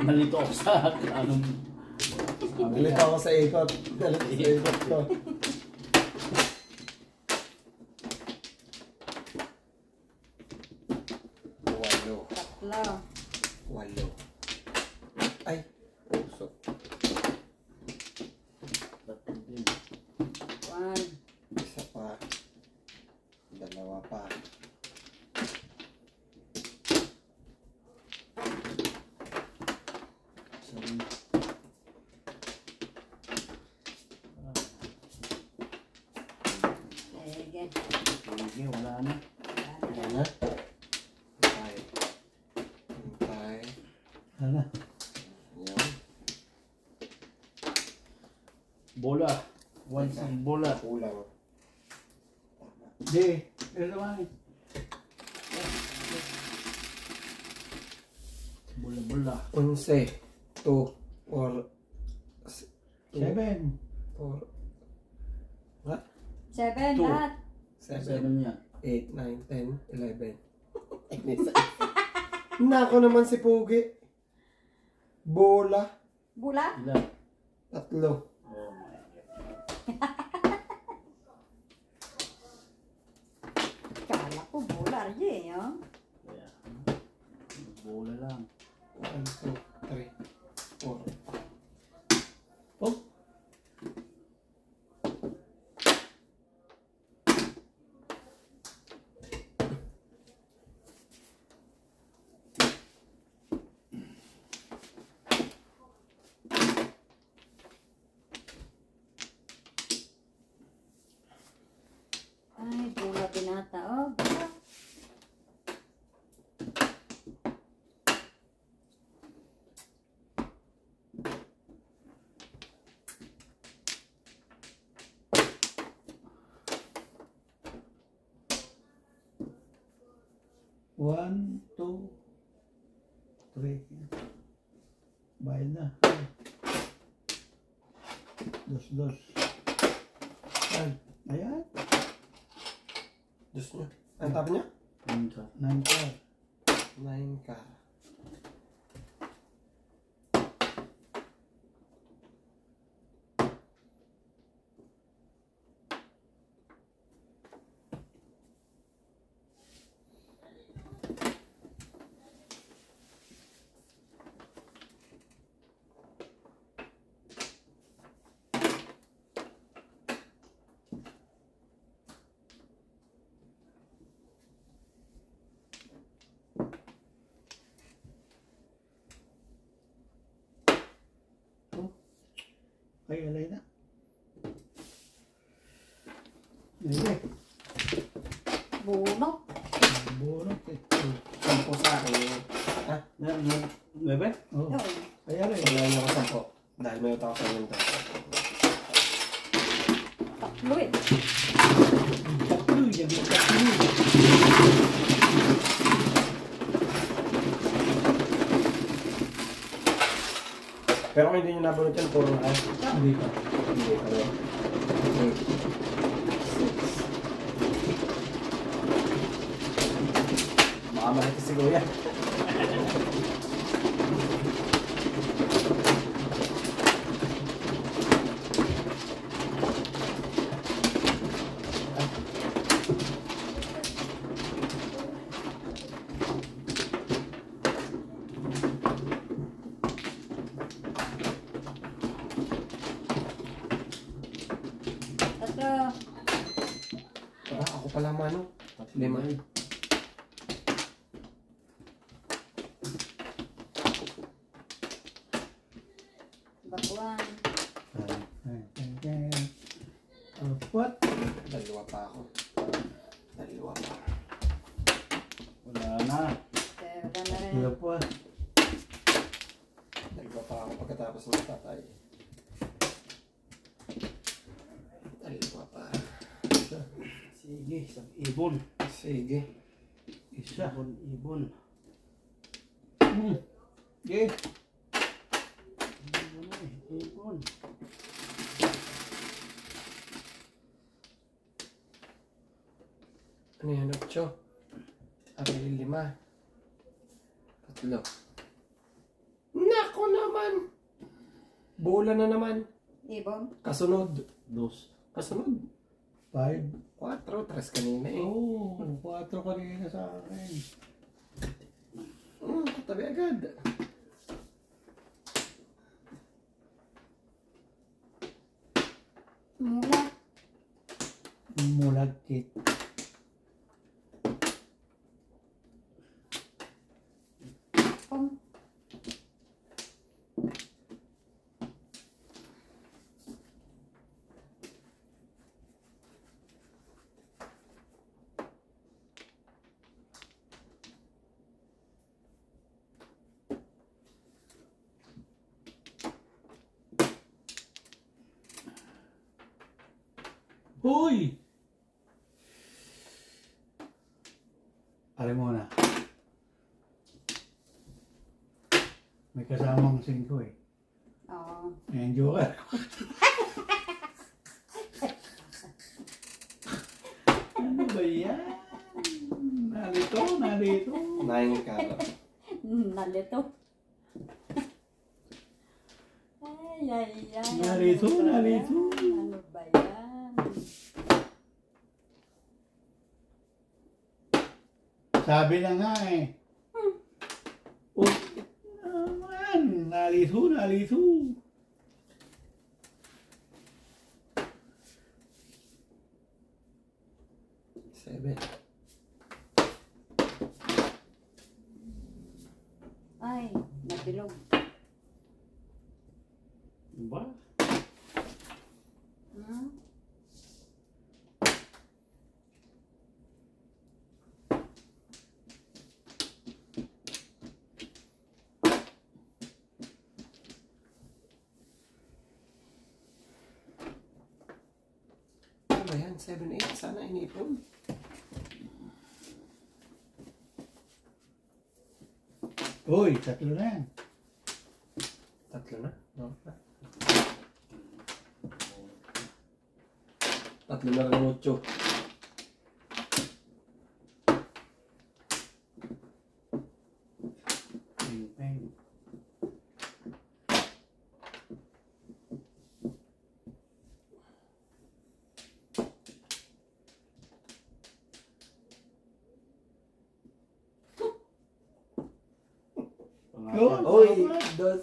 Speaker 3: Nalito ako sa anong...
Speaker 4: Nalito ako sa ikot. Nalito sa ikot ko.
Speaker 1: Tatlo.
Speaker 4: 8. Ay, puso.
Speaker 1: 1.
Speaker 4: Isa pa. 2 pa.
Speaker 3: Sorry.
Speaker 1: Sige.
Speaker 3: Sige, wala na.
Speaker 4: Ayan na. Hintay. Hintay.
Speaker 3: Wala na.
Speaker 4: Ayan.
Speaker 3: Bola. Once ang bola.
Speaker 4: Kulang.
Speaker 3: Hindi. Pero naman eh. Bola-bola.
Speaker 4: 11, 2, 4,
Speaker 3: 7.
Speaker 4: 4,
Speaker 1: 7
Speaker 3: Two.
Speaker 1: lahat.
Speaker 4: 7,
Speaker 3: 7 yan.
Speaker 4: 8, 9, 10, 11. Nako naman si Pugi. Bola.
Speaker 1: Bula?
Speaker 3: Ilan?
Speaker 4: 3.
Speaker 3: Oh my God.
Speaker 1: Kala ko bula rin eh. Oh.
Speaker 3: Kaya, bola lang.
Speaker 4: 1, 2, 3, 4.
Speaker 3: Oh.
Speaker 1: Ay, bula binata. Oh, bula.
Speaker 3: One, two, three. Bayad na. Dos. Ayan.
Speaker 4: Diyos nyo. Ang tap niya?
Speaker 3: 9 ka. 9 ka.
Speaker 4: 9 ka.
Speaker 3: Ay, alay na. Hindi.
Speaker 1: Bunot.
Speaker 3: Bunot eh.
Speaker 4: 10 sa akin. Ha?
Speaker 3: Bebe? Oo.
Speaker 1: Yun.
Speaker 3: Kaya rin.
Speaker 4: Wala niyo ako 10. Dahil may utang ako sa inyo.
Speaker 1: Tatlo eh.
Speaker 3: Tatlo yan. Tatlo.
Speaker 4: Pero kung hindi nyo nabunot yan, puro na kayo.
Speaker 3: Hindi pa.
Speaker 4: Hindi kayo. 8. Baka malaki siguro yan.
Speaker 1: Tatlo.
Speaker 4: Ako pala mano. 5.
Speaker 3: na.
Speaker 1: Wala na rin.
Speaker 3: Kaya po.
Speaker 4: Nagpa pa ako pagkatapos ng tatay. Nagpa pa.
Speaker 5: Sige, isang ibon.
Speaker 4: Sige.
Speaker 3: Isa.
Speaker 5: Ibon.
Speaker 3: Okay.
Speaker 5: Ibon.
Speaker 4: Ano yan? 8. April 5. 3. Nako naman! Bola na naman.
Speaker 1: Ibon.
Speaker 4: Kasunod.
Speaker 5: Dos.
Speaker 4: Kasunod.
Speaker 3: 5.
Speaker 4: 4. 3 kanina eh.
Speaker 3: Oh, 4 kanina sa akin.
Speaker 4: Katabi agad.
Speaker 1: Mula.
Speaker 3: Mulagkit.
Speaker 1: Pom.
Speaker 3: Hoy! Alam mo na. May kasamang 5 eh.
Speaker 1: Oo.
Speaker 3: Ayan, joker. Ano ba yan? Nalito.
Speaker 4: 9 ka.
Speaker 1: Nalito. Ay.
Speaker 3: Nalito.
Speaker 1: Ano ba yan?
Speaker 3: Sabi na nga eh. Oh, naman. Nalito.
Speaker 4: 7.
Speaker 1: Ay, nabilog.
Speaker 5: Ba?
Speaker 1: Hmm?
Speaker 4: Ano ba yan? 7, 8. Sana inipon.
Speaker 3: Uy, 3 na yan.
Speaker 4: 3 na? No. 3 na rin 8.
Speaker 3: Peng.
Speaker 4: Uy! Dos.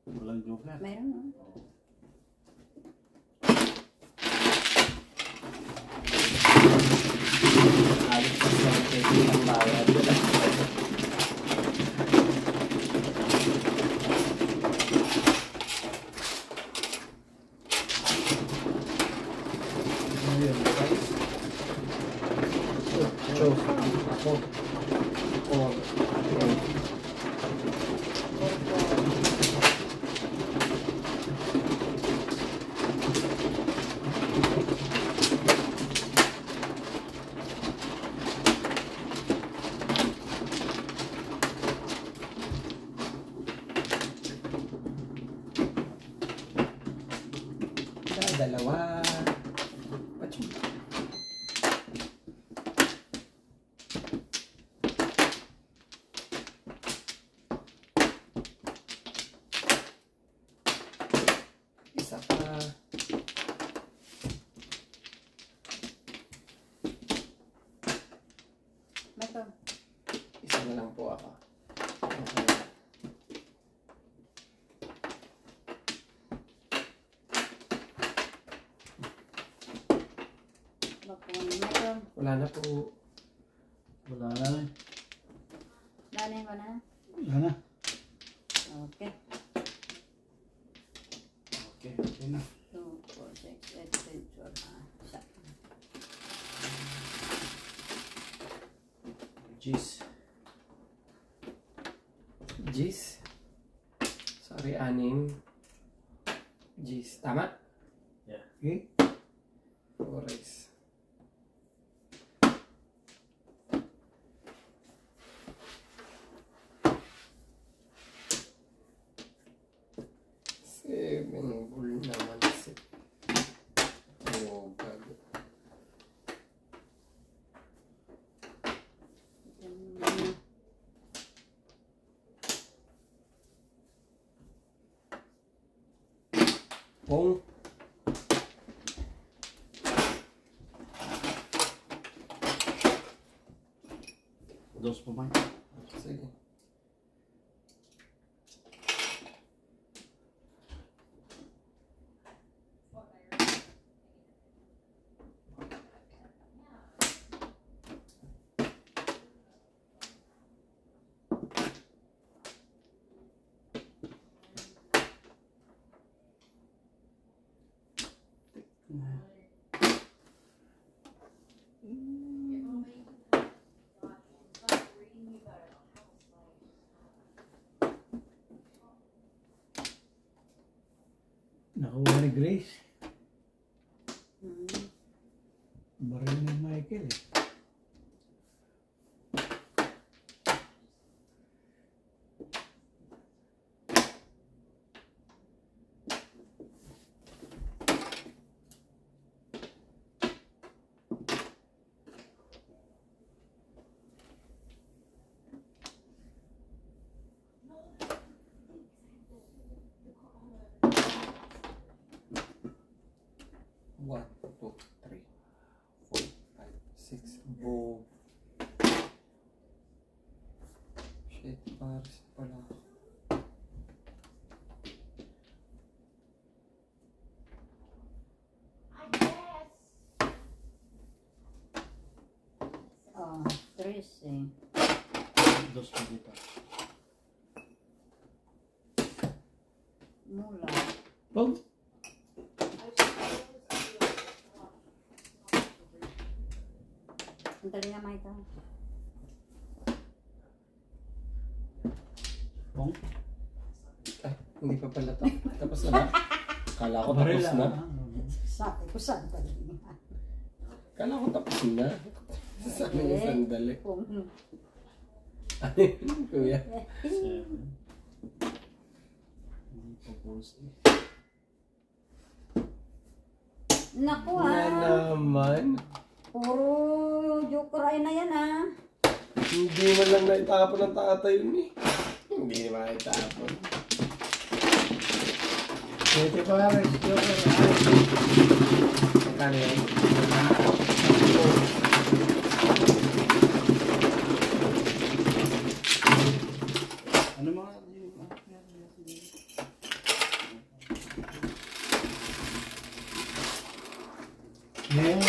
Speaker 5: Walang joker.
Speaker 1: Meron.
Speaker 4: Alis pa sa ang bayad. Dalawa. Pachum. Isa pa.
Speaker 1: Ito.
Speaker 4: Isa na lang po ako.
Speaker 1: Meron.
Speaker 4: Wala na po.
Speaker 5: Wala na eh.
Speaker 1: Danin ko na.
Speaker 3: Wala na.
Speaker 1: Okay.
Speaker 5: Okay, okay na.
Speaker 1: 2, 4, 6, 8, 10, 12. Isa.
Speaker 5: Jeez.
Speaker 4: Jeez. Sorry, 6. Jeez. Tama?
Speaker 3: Okay?
Speaker 4: 4 race. Seven bull naman si. Oh, gago. Pong.
Speaker 5: Dos pa man.
Speaker 4: Sige.
Speaker 3: Nakuha ni Grace. Baril ni Michael eh.
Speaker 4: One, two, three, 4, 5, 6. Boom. Shit, Paris pala.
Speaker 1: Oh, 13.
Speaker 5: Dos pa dito.
Speaker 1: Mula.
Speaker 3: Pong.
Speaker 1: Ang dali na, Michael.
Speaker 5: Pong.
Speaker 4: Ay, hindi pa pala to. Tapos na ba? Kala ko
Speaker 3: Baril
Speaker 4: tapos na.
Speaker 1: Sabi ko, sandali na.
Speaker 4: Kala ko tapos na. Sabi niya sandali.
Speaker 1: Kung
Speaker 4: Ano yun, kuya?
Speaker 5: 7. Hindi pa pulse eh.
Speaker 1: Naku
Speaker 4: Na naman.
Speaker 1: Puro joker ay na yan
Speaker 4: Hindi man lang naitapon ng tatay yun eh. Hindi naman naitapon.
Speaker 3: Pwede Paris. Joker.
Speaker 4: Magkano yan?
Speaker 5: Ano mga
Speaker 3: Yeah.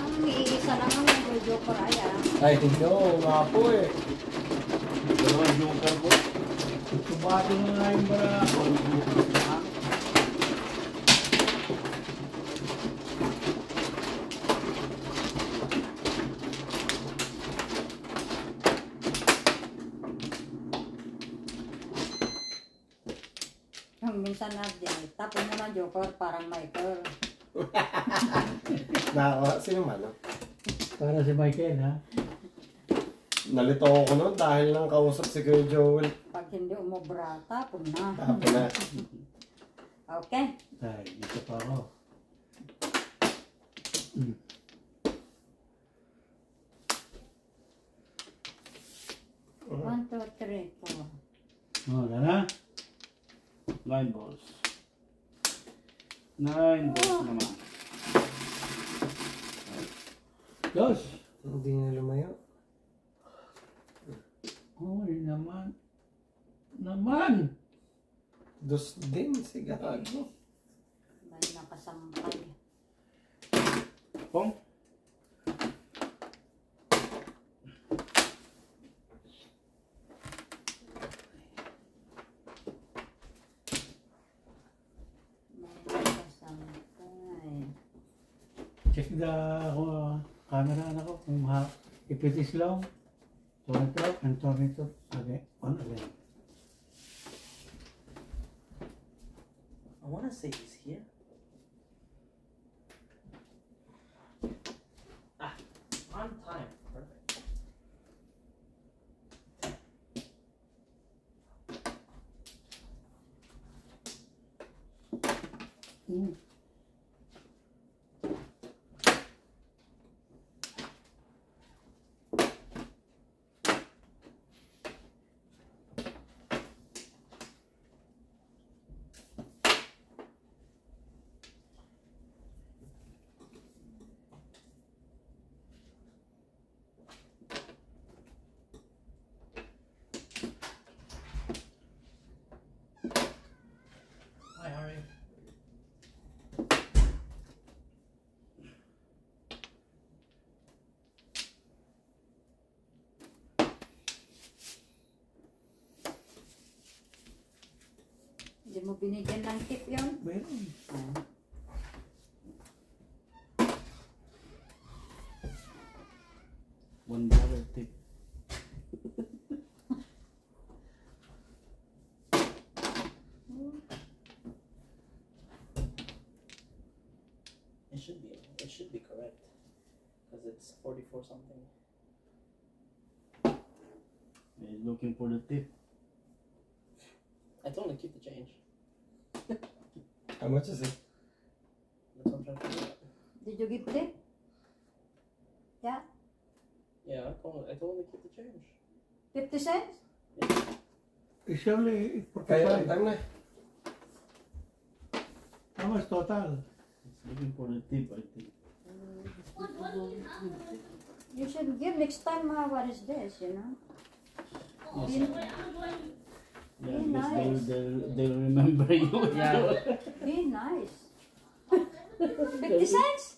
Speaker 1: Ang iisa lang ang may joker ay
Speaker 4: Ay, no, nga po eh.
Speaker 5: dalawang joker po?
Speaker 3: Tubato na nga yung bara.
Speaker 1: Yung minsan na din, tapon mo ng joker parang Michael.
Speaker 4: Nakawa, sino man?
Speaker 3: Para si Michael ha.
Speaker 4: Nalito ako nun dahil lang kausap si Kuya Joel.
Speaker 1: Pag hindi umubra, tapon na.
Speaker 4: Tapos na.
Speaker 1: Okay.
Speaker 3: Ay, dito pa ako.
Speaker 1: One, two, three, four.
Speaker 3: Wala na.
Speaker 5: 9 balls. 9 balls naman.
Speaker 3: Dos.
Speaker 4: Hindi na lumayo.
Speaker 3: Uy, naman. Naman.
Speaker 4: Dos din, sigurado.
Speaker 1: May nakasampay.
Speaker 5: Pong.
Speaker 3: the camera ako kung if it is long, turn it off and turn it again, on again.
Speaker 6: I want to say he's here. Ah, on time. Perfect. Hi, how are you?
Speaker 1: Hindi mo binigyan ng tip yun?
Speaker 3: Meron.
Speaker 5: $1 tip.
Speaker 6: It should be correct. Because it's 44 something.
Speaker 5: He's looking for the tip.
Speaker 6: I told him to keep the change.
Speaker 4: How much is it?
Speaker 6: That's what I'm trying to figure out.
Speaker 1: Did you give tip? Yeah?
Speaker 6: Yeah, I told him to keep the change.
Speaker 1: 50 cents?
Speaker 3: It's only
Speaker 4: Kaya
Speaker 3: 45.
Speaker 4: ang time na.
Speaker 3: How much total?
Speaker 5: He's looking for the tip, I think.
Speaker 1: You should give next time, what is this, you know?
Speaker 5: Yeah,
Speaker 1: Be
Speaker 5: because
Speaker 1: nice.
Speaker 5: they'll remember you.
Speaker 6: Yeah.
Speaker 1: Be nice. 50 cents?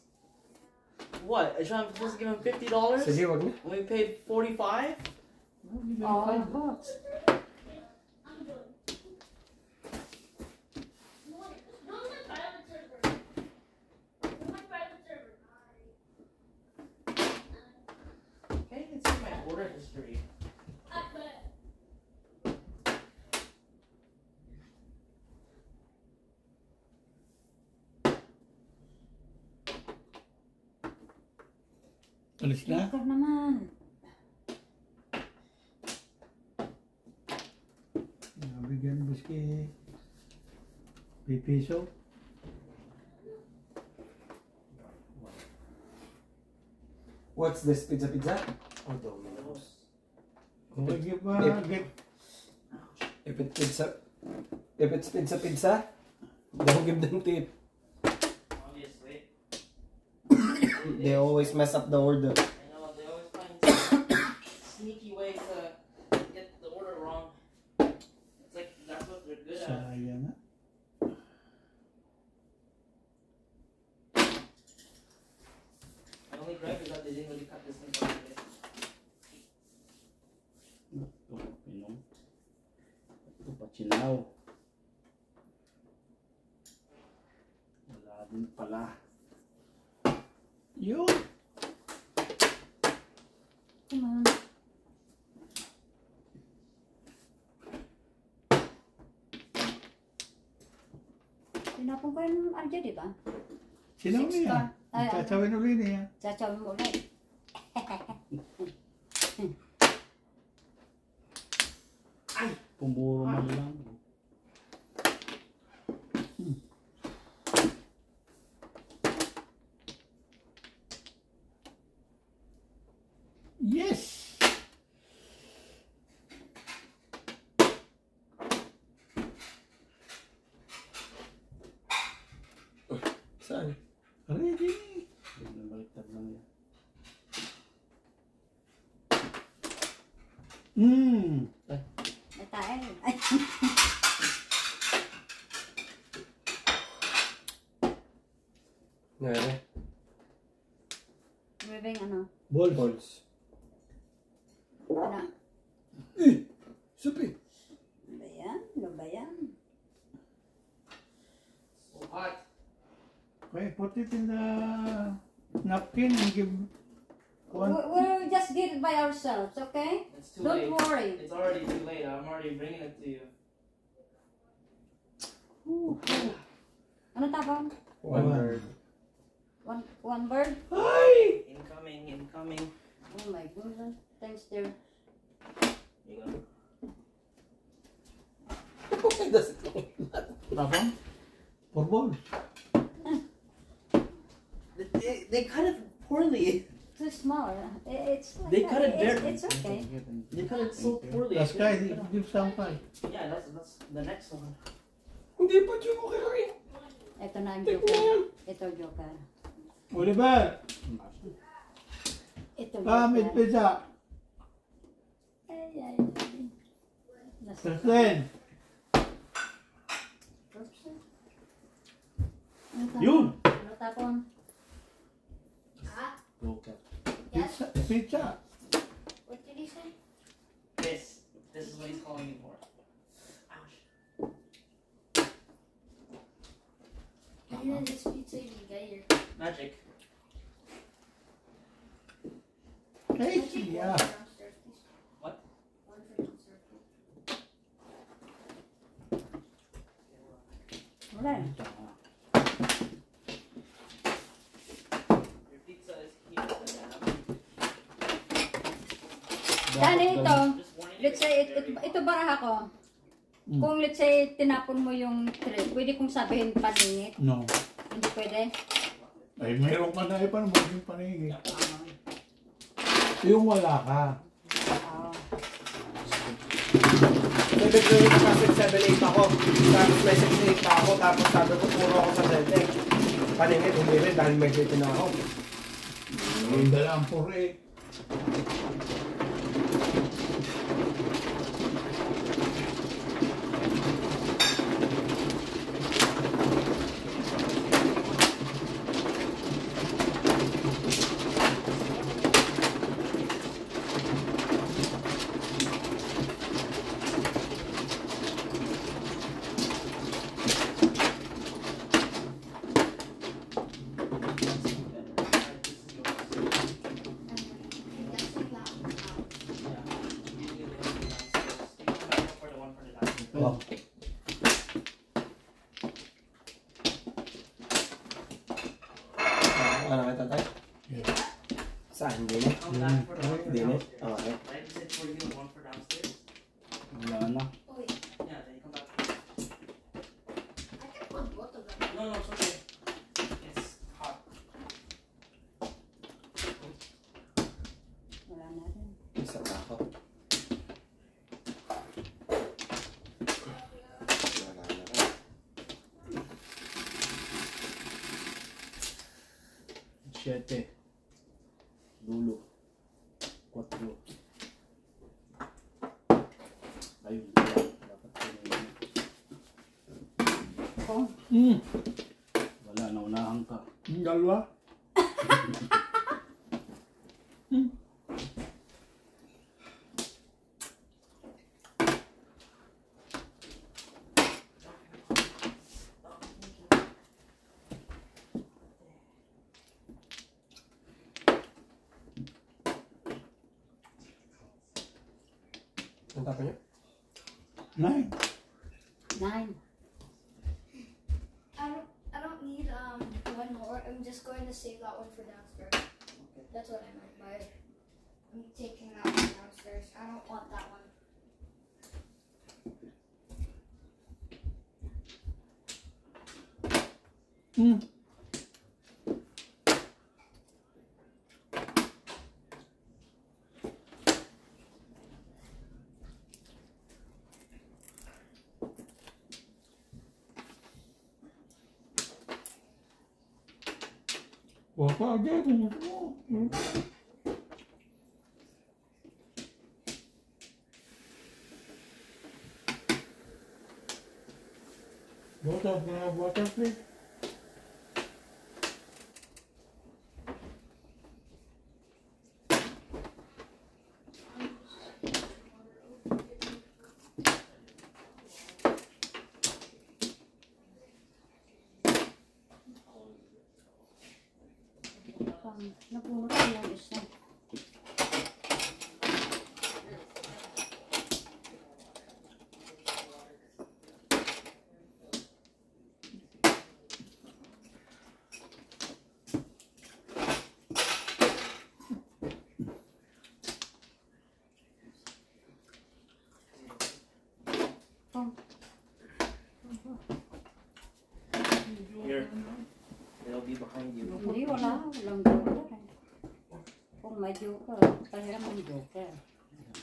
Speaker 6: What? I'm supposed to give him $50?
Speaker 4: Sige, wag na.
Speaker 6: When we paid 45?
Speaker 1: Oh,
Speaker 3: $5.
Speaker 6: Okay, you can see my order history.
Speaker 3: Alis na?
Speaker 1: Ikaw naman.
Speaker 3: Bigyan mo si pipiso.
Speaker 4: What's this? Pizza? Oh, Domino's.
Speaker 3: Give, get
Speaker 4: If it's pizza, don't give them tip.
Speaker 6: Obviously.
Speaker 4: They always mess up the order.
Speaker 6: I know, they always find sneaky ways to get the order wrong. It's like, that's what they're good at.
Speaker 3: sayang nga.
Speaker 6: My only gripe is that they didn't really cut this thing properly.
Speaker 5: Ito, Pinong. Ito, pachinaw. Wala din pala.
Speaker 3: Yun.
Speaker 1: Come on. Tinapon ko yung RJ, di ba?
Speaker 3: Sino
Speaker 1: Six
Speaker 3: niya?
Speaker 1: star. Ay,
Speaker 3: Tsawin ulit niya.
Speaker 1: Tsachawin mo ulit.
Speaker 5: Pumuro man lang.
Speaker 3: Yes!
Speaker 4: Saan?
Speaker 3: Ready?
Speaker 5: Nabaliktad lang yan.
Speaker 1: May tae. Ay,
Speaker 4: Ngayon.
Speaker 1: Bebeng ano?
Speaker 3: Balls.
Speaker 4: Balls.
Speaker 1: Ano?
Speaker 4: Supi.
Speaker 1: Ano ba yan? Ano ba yan?
Speaker 6: So hot.
Speaker 3: Okay, put it in the napkin and give one.
Speaker 1: We'll just get it by ourselves, okay?
Speaker 6: It's too
Speaker 1: Don't
Speaker 6: late.
Speaker 1: worry.
Speaker 6: It's already too late. I'm already bringing it to you.
Speaker 1: Ano tapang?
Speaker 4: One bird.
Speaker 1: One bird?
Speaker 4: Hi!
Speaker 6: Incoming.
Speaker 1: Oh my goodness. Thanks, dear.
Speaker 6: You go.
Speaker 4: Why does it look like that?
Speaker 3: Tapang? 4 balls.
Speaker 6: They cut it poorly.
Speaker 1: Too small. It's like
Speaker 6: They
Speaker 1: that.
Speaker 6: cut it very-
Speaker 1: It's okay.
Speaker 6: They cut it so poorly.
Speaker 3: Last guy, give some pie.
Speaker 6: Yeah, that's the next one.
Speaker 4: Hindi pa joker.
Speaker 1: Ito na ang
Speaker 4: Tignan
Speaker 1: joker.
Speaker 4: yan.
Speaker 1: Ito joker.
Speaker 3: Oliver,
Speaker 1: Ito
Speaker 3: meat
Speaker 1: joker.
Speaker 3: pizza.
Speaker 1: Ay.
Speaker 3: Kristen,
Speaker 5: Yun!
Speaker 1: Ano tapon?
Speaker 7: Ah,
Speaker 5: Joker.
Speaker 7: yes.
Speaker 3: pizza.
Speaker 7: What did he say?
Speaker 6: This is what he's calling me for. Ouch.
Speaker 7: When did this pizza even get here?
Speaker 6: Magic.
Speaker 3: Hey,
Speaker 7: Magic,
Speaker 3: yeah.
Speaker 7: one for downstairs, please.
Speaker 6: What?
Speaker 7: One for downstairs, please.
Speaker 1: Wala.
Speaker 6: Your pizza is here.
Speaker 1: Dali ito.
Speaker 6: Just warning you.
Speaker 1: Let's say, ito baraha ko. Kung let's say, tinapon mo yung tray, pwede kong sabihin paningit.
Speaker 3: No.
Speaker 1: Hindi pwede.
Speaker 3: Ay, mayroon ka na paano mo yung paningin? Yung wala ka.
Speaker 1: Oo.
Speaker 4: 7-8 kasi 7-8 ako. Tapos may 6-8 pa ako. Tapos sabi ko puro ako sa 7. Paningit, hindi rin dahil may 7 na ako.
Speaker 3: Yung dalang pure.
Speaker 7: I'm guessing that one's out.
Speaker 3: Oh.
Speaker 4: Ano kita tayo?
Speaker 3: Yeah.
Speaker 4: Saan? Hindi na? Hindi na? Okay.
Speaker 6: Right? You said for you and one for downstairs?
Speaker 5: Wala na.
Speaker 7: Oh, wait.
Speaker 6: Yeah, then you come back.
Speaker 7: I can put both of them.
Speaker 6: No, it's okay. It's hot.
Speaker 1: Wala na rin.
Speaker 4: Isa pa ako. Wala na rin.
Speaker 5: 7. Dulo. 4. Ayun. Dapat yun.
Speaker 1: Kung
Speaker 5: Wala, naunahan ka.
Speaker 3: Yung dalawa.
Speaker 4: Ang tapon niyo?
Speaker 3: 9.
Speaker 1: 9.
Speaker 7: I don't need one more. I'm just going to save that one for downstairs. That's what I meant by I'm taking that one downstairs. I don't want that one.
Speaker 3: Huwag ka agad. Water, please.
Speaker 1: walang joker. Kung may joker, pahiram ang joker.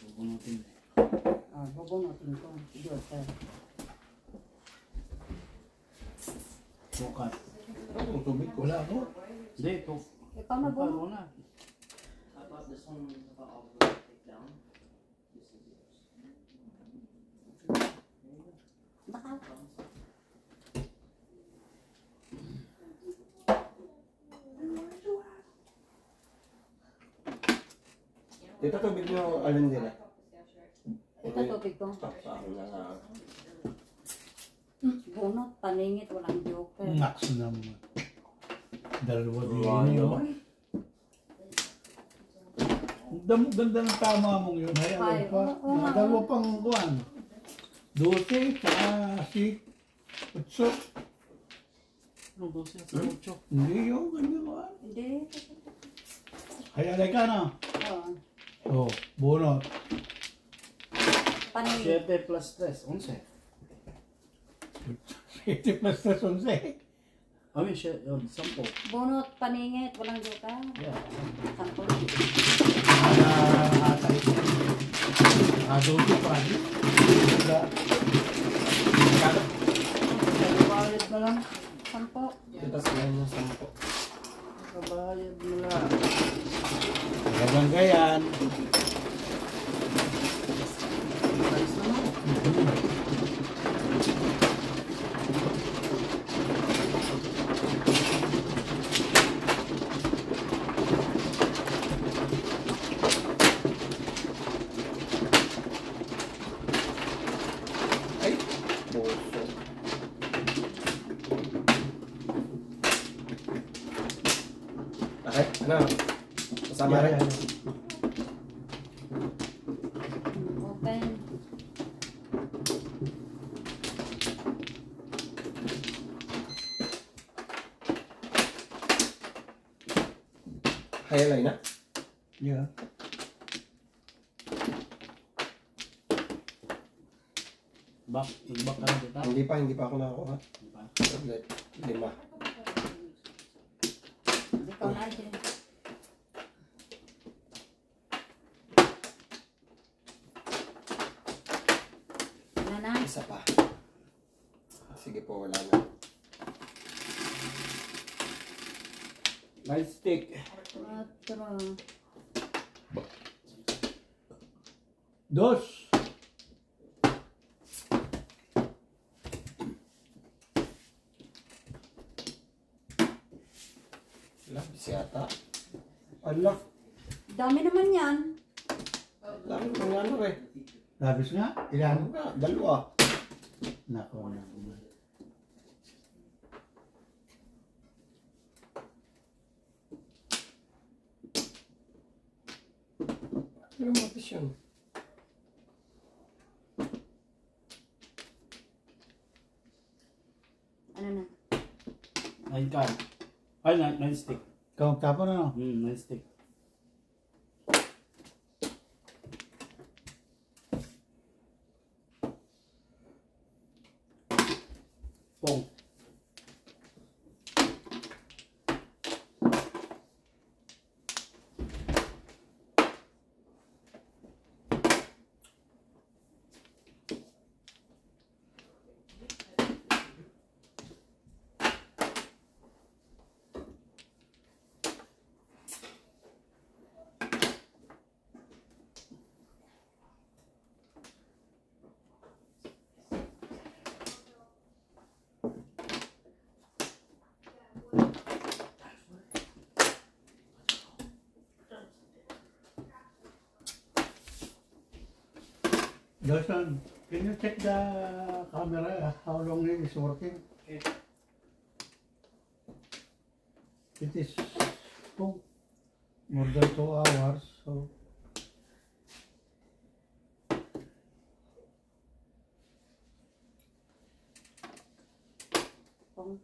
Speaker 5: Bubunutin.
Speaker 1: Bubunutin ko, joker.
Speaker 5: Sukat.
Speaker 3: Ang tubig ko wala ako.
Speaker 5: Hindi, ito.
Speaker 1: Ikaw na bunot.
Speaker 5: Ano na?
Speaker 6: I thought this one was about all the way to take down. This is yours.
Speaker 1: Baka.
Speaker 4: Dito tubig nyo, alin din ah.
Speaker 1: Ito tubig ko.
Speaker 4: Sa akin na
Speaker 1: Bunot, paningit, walang joker.
Speaker 3: Max naman. Dalawa din yun. Ganda ng tama mong yun. Ay, alam pa. Mga dalawa pang buwan. 12, saka 6, 8.
Speaker 5: Ano, 12 sa 8.
Speaker 3: Hindi yun, ganda buwan.
Speaker 1: Hindi.
Speaker 3: Ay, alay ka na.
Speaker 1: Oh,
Speaker 3: Oh, bunot.
Speaker 1: paningit.
Speaker 5: 7 plus 3, 11.
Speaker 3: 80 plus 3, 11.
Speaker 5: Ay, 10.
Speaker 1: Bunot, paningit, walang joker.
Speaker 5: Yeah.
Speaker 1: 10.
Speaker 3: Atay. 12 pa rin. Ganda.
Speaker 5: Kabayad na lang.
Speaker 1: 10.
Speaker 4: Dito sa lang yung 10.
Speaker 5: Kabayad na lang.
Speaker 3: Gandang gayan.
Speaker 5: Ayos na lang.
Speaker 4: Ay, puso. Okay, ano? Kasama rin.
Speaker 1: Open.
Speaker 4: Highlight na?
Speaker 3: Yeah.
Speaker 5: Nag-back ka na dito?
Speaker 4: Hindi pa ako nakakuha.
Speaker 5: Hindi pa.
Speaker 4: Tablet. 5.
Speaker 1: Ikaw na dyan. Wala na.
Speaker 4: Isa pa. Sige po, wala na.
Speaker 5: Nice stick.
Speaker 1: 4.
Speaker 3: 2.
Speaker 4: Labis yata. Ala,
Speaker 1: Dami naman yan.
Speaker 4: laki ng ano eh.
Speaker 3: Labis nga. Ilan?
Speaker 4: Ano nga, dalawa.
Speaker 3: Nako na.
Speaker 4: Ano yung mabis yun?
Speaker 1: Ano na?
Speaker 5: 9 card. Ay, 9 stick.
Speaker 3: Count tapon ano?
Speaker 5: 9 stick. Pong.
Speaker 3: Dawson, can you check the camera? How long it is working? It is more than 2 hours. So
Speaker 1: Pong.